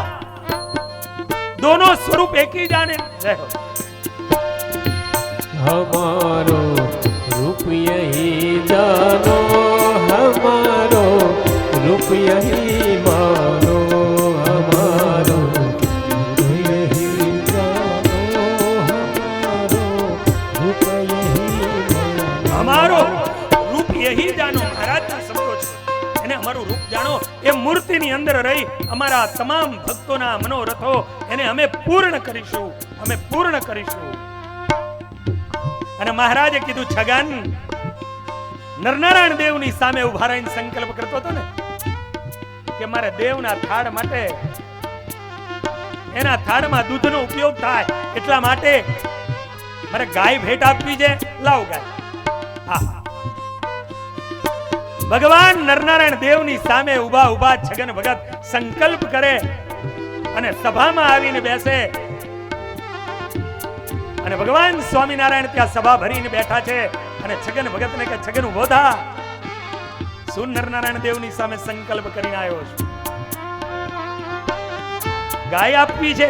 [SPEAKER 1] दोनों स्वरूप एक ही जाने.
[SPEAKER 2] हमारो रूप यही जानो, हमारो रूप यही मानो, हमारो रूप यही जानो,
[SPEAKER 1] हमारो रूप यही जानो. महाराज ना समझो એને અમારું રૂપ જાણો. એ મૂર્તિની અંદર રહી અમારા તમામ ભક્તોના મનોરથો એને અમે પૂર્ણ કરીશું, અમે પૂર્ણ કરીશું. અને મહારાજે કીધું છગન નરનારાયણ દેવની સામે ઉભા રહીને સંકલ્પ કરતો હતો ને કે મારે દેવના થાળ માટે, એના થાળમાં દૂધનો ઉપયોગ થાય એટલા માટે મારે ગાય ભેટ આપવી છે. લાવ ગાય. હા, ભગવાન નરનારાયણ દેવની સામે ઉભા ઉભા છગન ભગત સંકલ્પ કરે અને સભામાં આવીને બેસે. અને ભગવાન સ્વામિનારાયણ ત્યાં સભા ભરીને બેઠા છે અને છગન ભગતને કે છગન ઉભો થા, શું નરનારાયણ દેવની સામે સંકલ્પ કરીને આવ્યો છું? ગાય આપવી છે,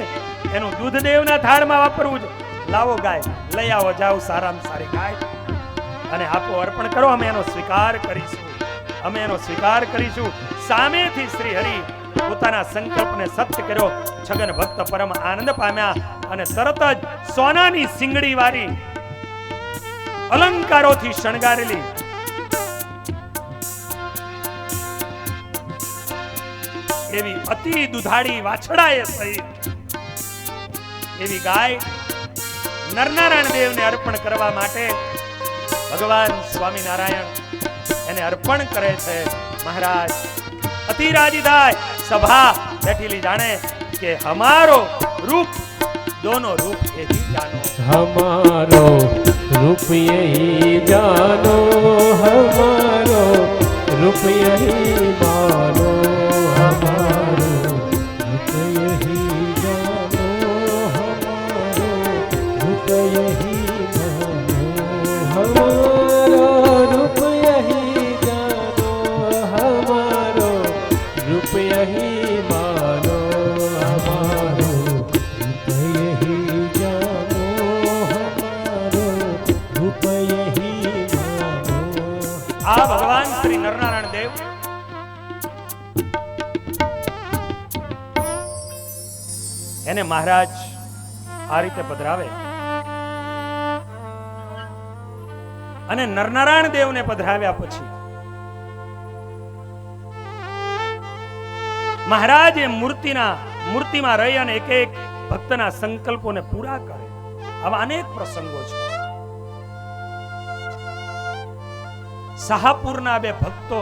[SPEAKER 1] એનું દૂધ દેવના થાળમાં વાપરવું છે. લાવો ગાય, લઈ આવો, જાઓ સારામાં સારી ગાય અને આપો, અર્પણ કરો, અમે એનો સ્વીકાર કરીશું, અમે એનો સ્વીકાર કરીશું. સામેથી શ્રી હરિ પોતાના સંકલ્પને સત્ય કર્યો. છગન ભક્ત પરમ આનંદ પામ્યા અને તરત જ સોનાની સિંગડી વાળી અલંકારોથી શણગારેલી એવી અતિ દુધાળી વાછડાએ સહિત એવી ગાય નરનારાયણ દેવને અર્પણ કરવા માટે ભગવાન સ્વામિનારાયણ એને અર્પણ કરે છે. મહારાજ અતિ રાજી થાય. સભા બેઠેલી જાણે કે હમારો રૂપ दोनों रूप यही जानो,
[SPEAKER 2] हमारो रूप यही जानो, हमारो रूप यही मानो, हमारो रूप यही जानो, हमारो रूप यही मानो, हमारो रूप यही जानो, हमारो रूप यही मानो, हमारो
[SPEAKER 1] આ ભગવાન શ્રી નરનારાયણ દેવ એને મહારાજ આ રીતે પધરાવે અને નરનારાયણ દેવને પધરાવ્યા પછી મહારાજ એ મૂર્તિમાં રહી અને એક એક ભક્તના સંકલ્પોને પૂરા કરે. આવા અનેક પ્રસંગો છે. શાહપુરના બે ભક્તો,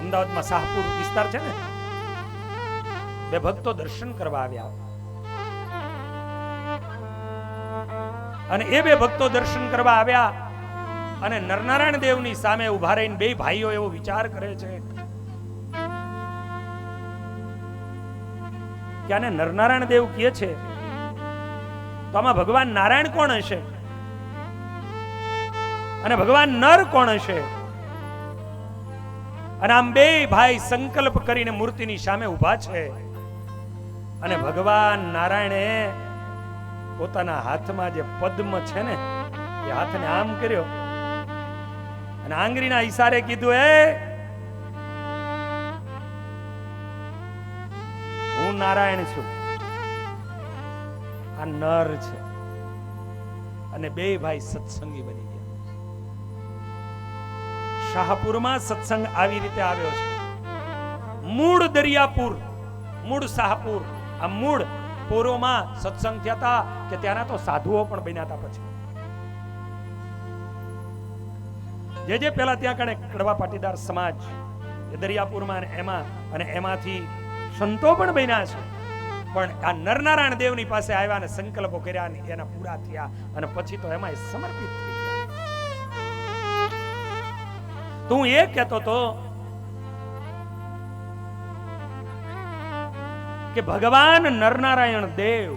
[SPEAKER 1] અમદાવાદમાં શાહપુર વિસ્તાર છે ને, બે ભક્તો દર્શન કરવા આવ્યા અને એ બે ભક્તો દર્શન કરવા આવ્યા અને નરનારાયણ દેવની સામે ઉભા રહીને બે ભાઈઓ એવો વિચાર કરે છે કે આને નરનારાયણ દેવ કહે છે તો આમાં ભગવાન નારાયણ કોણ હશે અને ભગવાન નર કોણ હશે? અને આમ બે ભાઈ સંકલ્પ કરીને મૂર્તિની સામે ઉભા છે અને ભગવાન નારાયણે પોતાના હાથમાં જે પદ્મ છે ને એ હાથને આમ કર્યો અને આંગળીના ઈશારે કીધું, એ હું નારાયણ છું, આ નર છે. અને બે ભાઈ સત્સંગી બની ગયા. શાહપુરમાં સત્સંગ આવી રીતે આવ્યો છે. મૂળ દરિયાપુર, મૂળ શાહપુર, આ મૂળ પૂર્વમાં સત્સંગ થયા હતા કે ત્યાંના તો સાધુઓ પણ બન્યા હતા. પછી જે પેલા ત્યાં કણે કડવા પાટીદાર સમાજ એ દરિયાપુરમાં એમાંથી સંતો પણ બન્યા છે. પણ આ નરનારાયણ દેવની પાસે આવ્યા અને સંકલ્પો કર્યા અને એના પૂરા થયા અને પછી તો એમાં સમર્પિત થઈ ગયા. તો હું એ કહેતો તો કે ભગવાન નરનારાયણ દેવ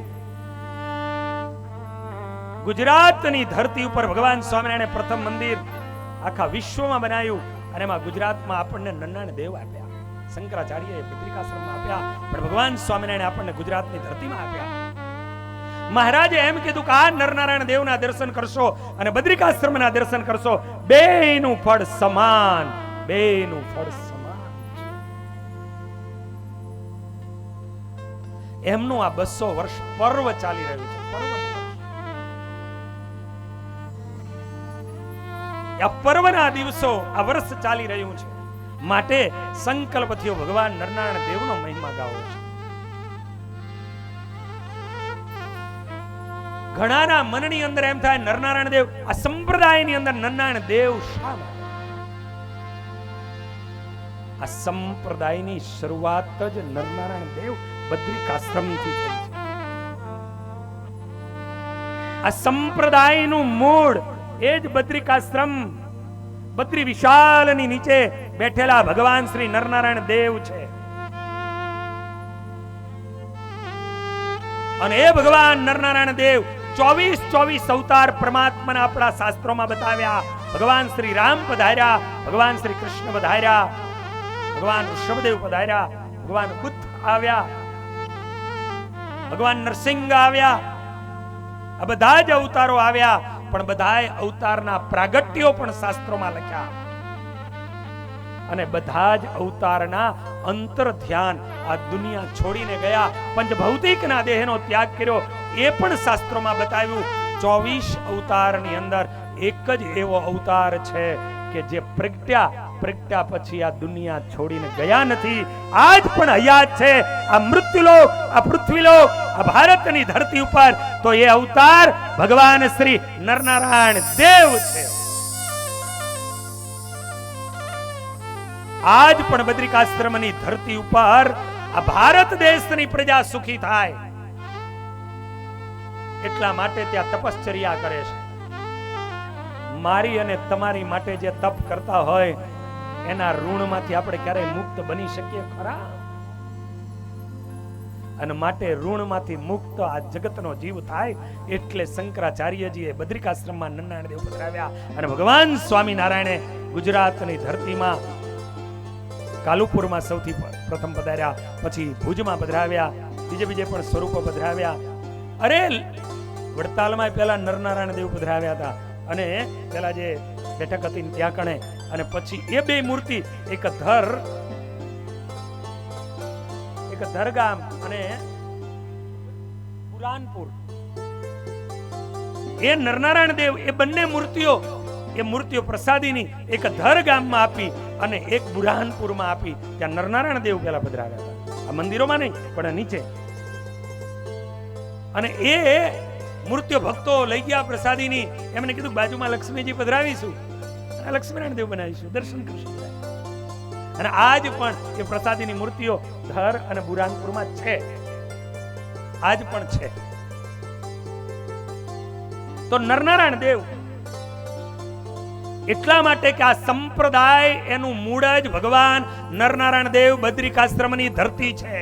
[SPEAKER 1] ગુજરાતની ધરતી ઉપર ભગવાન સ્વામિનારાયણે પ્રથમ મંદિર આખા વિશ્વમાં બનાવ્યું અને એમાં ગુજરાતમાં આપણને નરનારાયણ દેવ આપ્યા. શંકરાચાર્યએ બદ્રિકાશ્રમમાં આપ્યા, પણ ભગવાન સ્વામિનારાયણે આપણને ગુજરાતની ધરતીમાં આપ્યા. મહારાજે એમ કીધું કે આ નરનારાયણ દેવના દર્શન કરશો અને બદ્રિકાશ્રમના દર્શન કરશો, બેયનું ફળ સમાન, બેયનું ફળ સમાન. એમનું આ 200 વર્ષ પર્વ ચાલી રહ્યું છે. આ પર્વના દિવસો, આ વર્ષ ચાલી રહ્યું છે. માટે સંકલ્પ થયો ભગવાન નરનારાયણ દેવનો મહિમા ગાવો છે. ઘણાના મનની અંદર એમ થાય નરનારાયણ દેવ, આ સંપ્રદાયની અંદર નરનારાયણ દેવ શા માટે? આ સંપ્રદાયની શરૂઆત જ નરનારાયણ દેવ બદ્રિકાશ્રમથી થઈ છે. આ સંપ્રદાયનું મૂળ એ જ બદ્રિકાશ્રમ, બદ્રી વિશાલની નીચે બેઠેલા ભગવાન શ્રી નરનારાયણ દેવ છે. અને એ ભગવાન નરનારાયણ દેવ 24 અવતાર પરમાત્માના આપણા શાસ્ત્રોમાં બતાવ્યા. ભગવાન શ્રી રામ પધાર્યા, ભગવાન શ્રી કૃષ્ણ પધાર્યા, ભગવાન ઋષભદેવ પધાર્યા, ભગવાન બુદ્ધ આવ્યા, ભગવાન નરસિંહ આવ્યા. આ બધા જ અવતારો આવ્યા, પણ બધાય અવતારના પ્રાગટ્યો પણ શાસ્ત્રોમાં લખ્યા અને બધા જ અવતારના અંતર ધ્યાન આ દુનિયા છોડીને ગયા, પંચભૌતિકના દેહનો ત્યાગ કર્યો, એ પણ શાસ્ત્રોમાં બતાવ્યું. 24 અવતારની અંદર એક જ એવો અવતાર છે કે જે પ્રગટ્યા પછી આ દુનિયા છોડીને ગયા નથી, આજ પણ હયાત છે. આ મૃત્યુલોક, આ પૃથ્વીલોક, આ ભારતની ધરતી ઉપર તો એ અવતાર ભગવાન શ્રી નરનારાયણ દેવ છે. આજ પણ બદ્રિકાશ્રમની ધરતી ઉપર આ ભારત દેશની પ્રજા સુખી થાય એટલા માટે ત્યાં તપશ્ચર્યા કરે છે. મારી અને તમારી માટે જે તપ કરતા હોય એના ઋણમાંથી આપણે ક્યારેય મુક્ત બની શકીએ ખરા? અને માટે ઋણમાંથી મુક્ત આ જગતનો જીવ થાય એટલે શંકરાચાર્યજીએ બદ્રિકાશ્રમમાં નરનારાયણ દેવ પધરાવ્યા અને ભગવાન સ્વામિનારાયણે ગુજરાતની ધરતીમાં કાલુપુરમાં સૌથી પ્રથમ પધાર્યા, પછી ભુજમાં પધરાવ્યા, બીજે પણ સ્વરૂપો પધરાવ્યા. અરે વડતાલમાં પેલા નરનારાયણ દેવ પધરાવ્યા હતા અને પેલા જે બેઠક હતી ત્યાં કણે, અને પછી એ બે મૂર્તિ એક ધરગામ અને પુરાનપુર, એ નરનારાયણ દેવ એ બંને મૂર્તિઓ પ્રસાદીની એક ધર ગામમાં આપી અને એક બુરહાનપુરમાં આપી. ત્યાં નરનારાયણ દેવ પેલા પધરાવ્યા હતા. આ મંદિરોમાં નહીં પણ નીચે. અને એ મૂર્તિઓ ભક્તો લઈ ગયા પ્રસાદીની. એમને કીધું બાજુમાં લક્ષ્મીજી પધરાવીશું, લક્ષ્મીનારાયણ દેવ બનાવીશું, દર્શન કરશું. અને આજ પણ એ પ્રસાદીની મૂર્તિઓ ધર અને બુરાનપુરમાં છે, આજ પણ છે. તો નરનારાયણ દેવ એટલા માટે કે આ સંપ્રદાય એનું મૂળ જ ભગવાન નરનારાયણ દેવ બદ્રિકાશ્રમની ધરતી છે.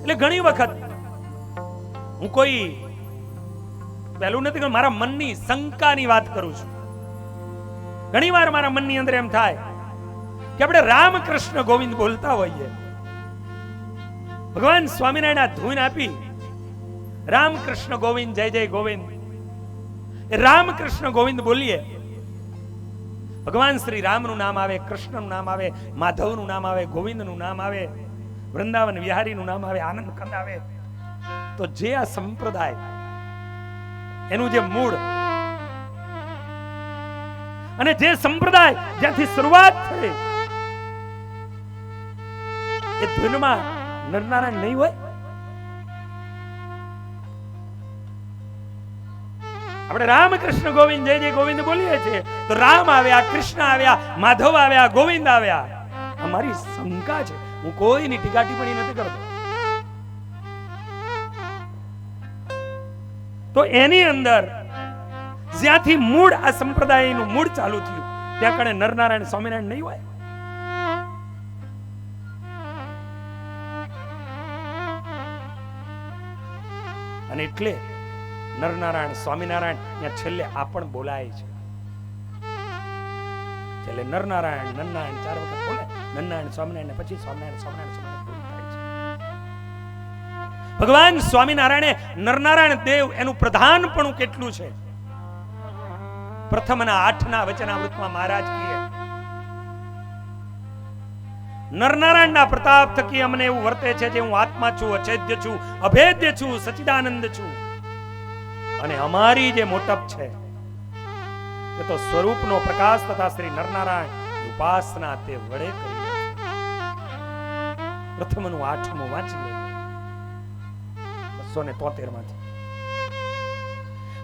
[SPEAKER 1] એટલે ઘણી વખત હું કોઈ પહેલું નથી, મારા મનની શંકાની વાત કરું છું. ઘણી વાર મારા મનની અંદર એમ થાય કે આપણે રામકૃષ્ણ ગોવિંદ બોલતા હોઈએ, ભગવાન સ્વામિનારાયણ ધૂન આપી રામકૃષ્ણ ગોવિંદ જય જય ગોવિંદ, રામકૃષ્ણ ગોવિંદ બોલીએ, ભગવાન શ્રી રામનું નામ આવે, કૃષ્ણનું નામ આવે, માધવનું નામ આવે, ગોવિંદનું નામ આવે, વૃંદાવન વિહારીનું નામ આવે, આનંદ કંદ આવે. તો જે આ સંપ્રદાય એનું જે મૂળ અને જે સંપ્રદાય જ્યાંથી શરૂઆત થઈ એ ધૂનમાં નરનારાયણ નહીં હોય? આપણે રામકૃષ્ણ ગોવિંદ જય જય ગોવિંદ બોલીએ છીએ તો રામ આવ્યા, કૃષ્ણ આવ્યા, માધવ આવ્યા, ગોવિંદ આવ્યા. અમારી શંકા છે, હું કોઈની ટીકા ટિપ્પણી નથી કરતો. તો એની અંદર જ્યાંથી મૂળ આ સંપ્રદાયનું મૂળ ચાલુ થયું ત્યાં કણે નરનારાયણ સ્વામિનારાયણ નહીં હોય? અને એટલે નરનારાયણ સ્વામિનારાયણ ત્યાં છેલ્લે આ પણ બોલાય છે. છેલ્લે નરનારાયણ નરનારાયણ 4 વખત બોલે, નરનારાયણ સ્વામિનારાયણ પછી સ્વામિનારાયણ સ્વામિનારાયણ સ્વામિનારાયણ પૂરું થાય છે. ભગવાન સ્વામિનારાયણે નરનારાયણ દેવ એનું પ્રધાનપણું કેટલું છે. પ્રથમના 8ના વચનામૃતમાં મહારાજ કહે, નરનારાયણના પ્રતાપ થકી અમને એવું વર્તે છે જે હું આત્મા છું, અછેદ્ય છું, અભેદ્ય છું, સચ્ચિદાનંદ છું. અને અમારી જે મોટપ છે તે તો સ્વરૂપનો પ્રકાશ તથા શ્રી નરનારાયણ ઉપાસના તે વડે કરી. પ્રથમનું 8મું વાંચી લે 273 માંથી.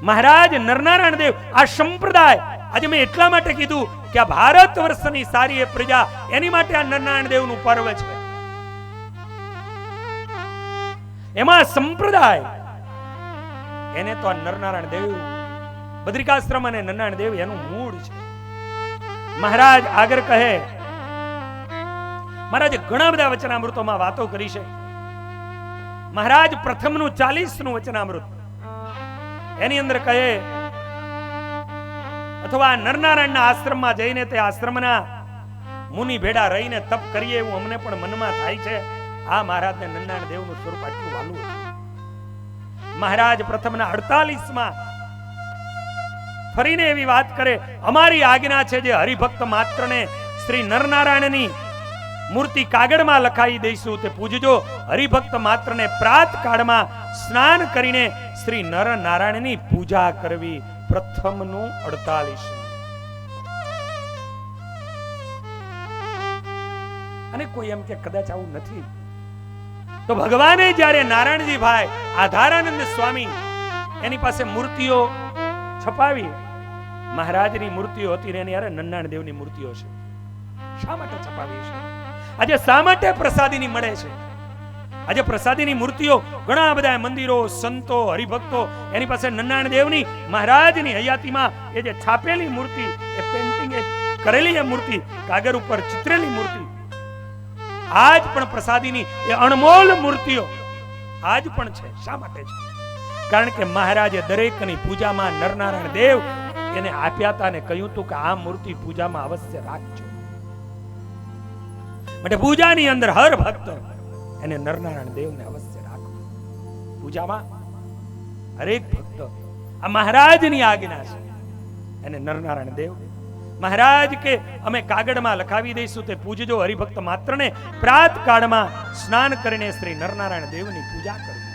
[SPEAKER 1] મહારાજ નરનારાયણ દેવ આ સંપ્રદાય આજે મેં એટલા માટે કીધું કે આ ભારત વર્ષની સારી એ પ્રજા એની માટે આ નરનારાયણ દેવનું પર્વ છે. એમાં સંપ્રદાય એને તો આ નરનારાયણ દેવ બદ્રિકાશ્રમ અને નરનારાયણ દેવ એનું મૂળ છે. મહારાજ આગળ કહે, મહારાજે ઘણા બધા વચનામૃતોમાં વાતો કરી છે. મહારાજ પ્રથમનું 40નું વચનામૃત એની અંદર કહે, અથવા નરનારાયણના આશ્રમમાં જઈને તે આશ્રમના મુનિ ભેડા રહીને તપ કરીએ એવું અમને પણ મનમાં થાય છે. આ મહારાજને નરનારાયણ દેવનું સ્વરૂપ આટલું વાલું હતું. મહારાજ પ્રથમના 48માં ફરીને એવી વાત કરે, અમારી આજ્ઞા છે જે હરિભક્ત માત્રને શ્રી નરનારાયણની મૂર્તિ કાગળમાં લખાવી દઈશું તે પૂજજો. હરિભક્ત માત્રને પ્રાત કાળમાં સ્નાન કરીને શ્રી નરનારાયણની પૂજા કરવી. પ્રથમનું 48. અને કોઈ એમ કે કદાચ આવું નથી તો ભગવાને જ્યારે નારાયણજી ભાઈ આધારાનંદ સ્વામી એની પાસે મૂર્તિઓ છપાવી, મહારાજની મૂર્તિઓ હતી ને એની યારે નરનારાયણ દેવની મૂર્તિઓ છે. શા માટે છપાવી છે? આજે શા માટે પ્રસાદીની મળે છે? આજે પ્રસાદીની મૂર્તિઓ ઘણા બધા મંદિરો, સંતો, હરિભક્તો એની પાસે નરનારાયણ દેવની મહારાજની હયાતીમાં એ જે છાપેલી મૂર્તિ, એ પેન્ટિંગ એ કરેલી એ મૂર્તિ, કાગળ ઉપર ચિત્રેલી મૂર્તિ, આજ પણ પ્રસાદીની એ અણમોલ મૂર્તિઓ આજ પણ છે. શા માટે છે? કારણ કે મહારાજે દરેકની પૂજામાં નરનારાયણ દેવ એને આપ્યા હતા ને કહ્યું હતું કે આ મૂર્તિ પૂજામાં અવશ્ય રાખજો. માટે પૂજાની અંદર હર ભક્ત એને નરનારાયણ દેવને અવશ્ય રાખવું. પૂજામાં હરેક ભક્ત આ મહારાજની આજ્ઞા છે એને નરનારાયણ દેવ. મહારાજ કે અમે કાગળમાં લખાવી દઈશું તે પૂજજો. હરિભક્ત માત્રને પ્રાત કાળમાં સ્નાન કરીને શ્રી નરનારાયણ દેવની પૂજા કરવી.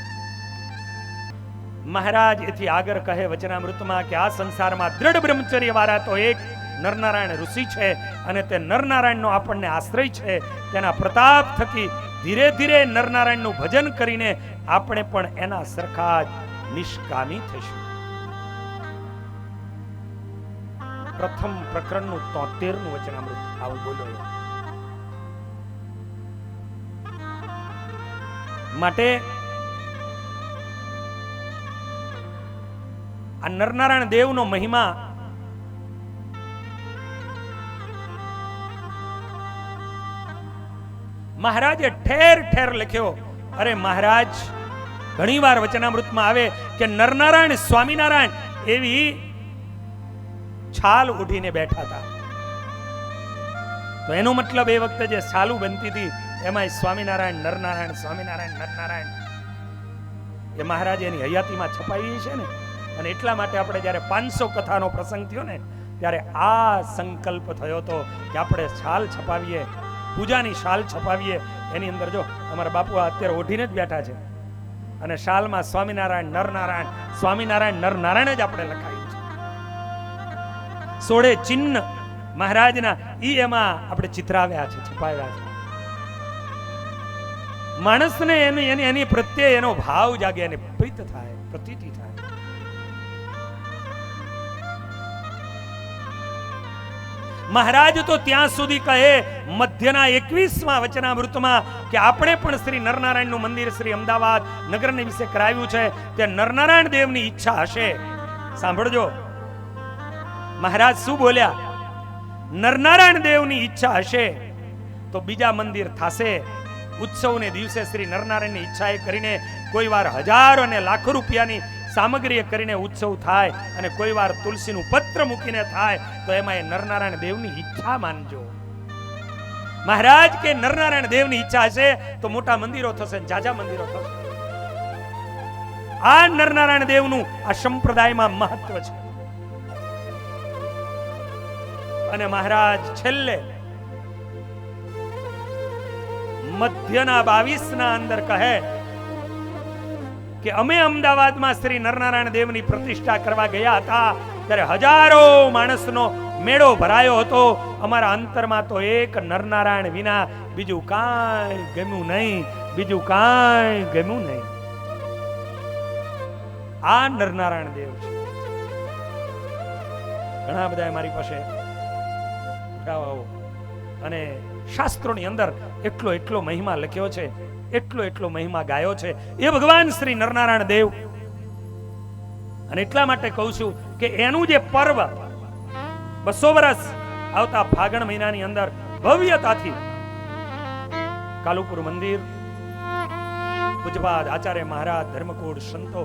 [SPEAKER 1] મહારાજ એથી આગળ કહે વચનામૃતમાં કે આ સંસારમાં દ્રઢ બ્રહ્મચર્ય વાળા તો એક નરનારાયણ ઋષિ છે અને તે નરનારાયણનો આપણને આશ્રય છે. તેના પ્રતાપ થકી ધીરે ધીરે નરનારાયણનું ભજન કરીને આપણે પણ એના સરખા જ નિષ્કામી થઈશું. પ્રથમ પ્રકરણનું 73નું વચનામૃત આવું બોલ્યો. માટે આ નરનારાયણ દેવનો મહિમા મહારાજે ઠેર ઠેર લખ્યો. અરે મહારાજ ઘણી વાર વચનામૃતમાં આવે કે નરનારાયણ સ્વામિનારાયણ એવી છાલ ઉઠીને બેઠા હતા. તો એનો મતલબ એ વખતે જે છાલું બનતી હતી એમાં સ્વામિનારાયણ નરનારાયણ સ્વામિનારાયણ નરનારાયણ એ મહારાજે એની હયાતીમાં છપાઈ છે ને. અને એટલા માટે આપણે જ્યારે 500 કથાનો પ્રસંગ થયો ને ત્યારે આ સંકલ્પ થયો હતો કે આપણે શાલ છપાવીએ, પૂજાની શાલ છપાવીએ. એની અંદર જો અમારા બાપુ અત્યારે ઓઢીને જ બેઠા છે અને શાલમાં સ્વામિનારાયણ નરનારાયણ સ્વામિનારાયણ નરનારાયણ જ આપણે લખાયું છે. 16 ચિહ્ન મહારાજના ઈ એમાં આપણે ચિતરાવ્યા છે, છપાવ્યા છે. માણસને એની પ્રત્યે એનો ભાવ જાગે, એને પ્રીત થાય, પ્રતીતિ થાય. મહારાજ તો ત્યાં સુધી કહે મધ્યના 21મા વચનામૃતમાં કે આપણે પણ શ્રી નરનારાયણનું મંદિર શ્રી અમદાવાદ નગરને વિશે કરાવ્યું છે. તે નરનારાયણ દેવની ઈચ્છા હશે. સાંભળજો મહારાજ શું બોલ્યા. નરનારાયણ દેવની ઈચ્છા હશે તો બીજા મંદિર થાશે. ઉત્સવને દિવસે શ્રી નરનારાયણની ઈચ્છાએ કરીને કોઈ વાર હજારો અને લાખો રૂપિયાની સામગ્રી કરીને ઉત્સવ થાય અને કોઈ વાર તુલસીનું પત્ર મૂકીને થાય તો એમાં એ નરનારાયણ દેવની ઈચ્છા માનજો. મહારાજ કે નરનારાયણ દેવની ઈચ્છા હશે તો મોટા મંદિરો થશે, જાજા મંદિરો થશે. આ નરનારાયણ દેવનું આ સંપ્રદાયમાં મહત્વ છે. અને મહારાજ છેલ્લે મધ્યના 22ના અંદર કહે કે અમે અમદાવાદમાં શ્રી નરનારાયણ દેવની પ્રતિષ્ઠા કરવા ગયા હતા ત્યારે હજારો માણસનો મેળો ભરાયો હતો. અમારા અંતરમાં તો એક નરનારાયણ વિના બીજું કાંઈ ગમ્યું નહીં, બીજું કાંઈ ગમ્યું નહીં. આ નરનારાયણ દેવ છે. ઘણા બધા મારી પાસે અને શાસ્ત્રોની અંદર એટલો મહિમા લખ્યો છે, એટલો મહિમા ગાયો છે એ ભગવાન શ્રી નરનારાયણ દેવ. અને એટલા માટે કહું છું કે એનું જે પર્વ 200 વર્ષ આવતા ફાગણ મહિનાની અંદર ભવ્યતાથી કાલુપુર મંદિર પૂજ્યપાદ આચાર્ય મહારાજ ધર્મકૂળ સંતો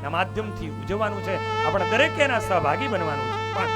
[SPEAKER 1] ના માધ્યમથી ઉજવવાનું છે. આપણે દરેકે એના સહભાગી બનવાનું છે. પણ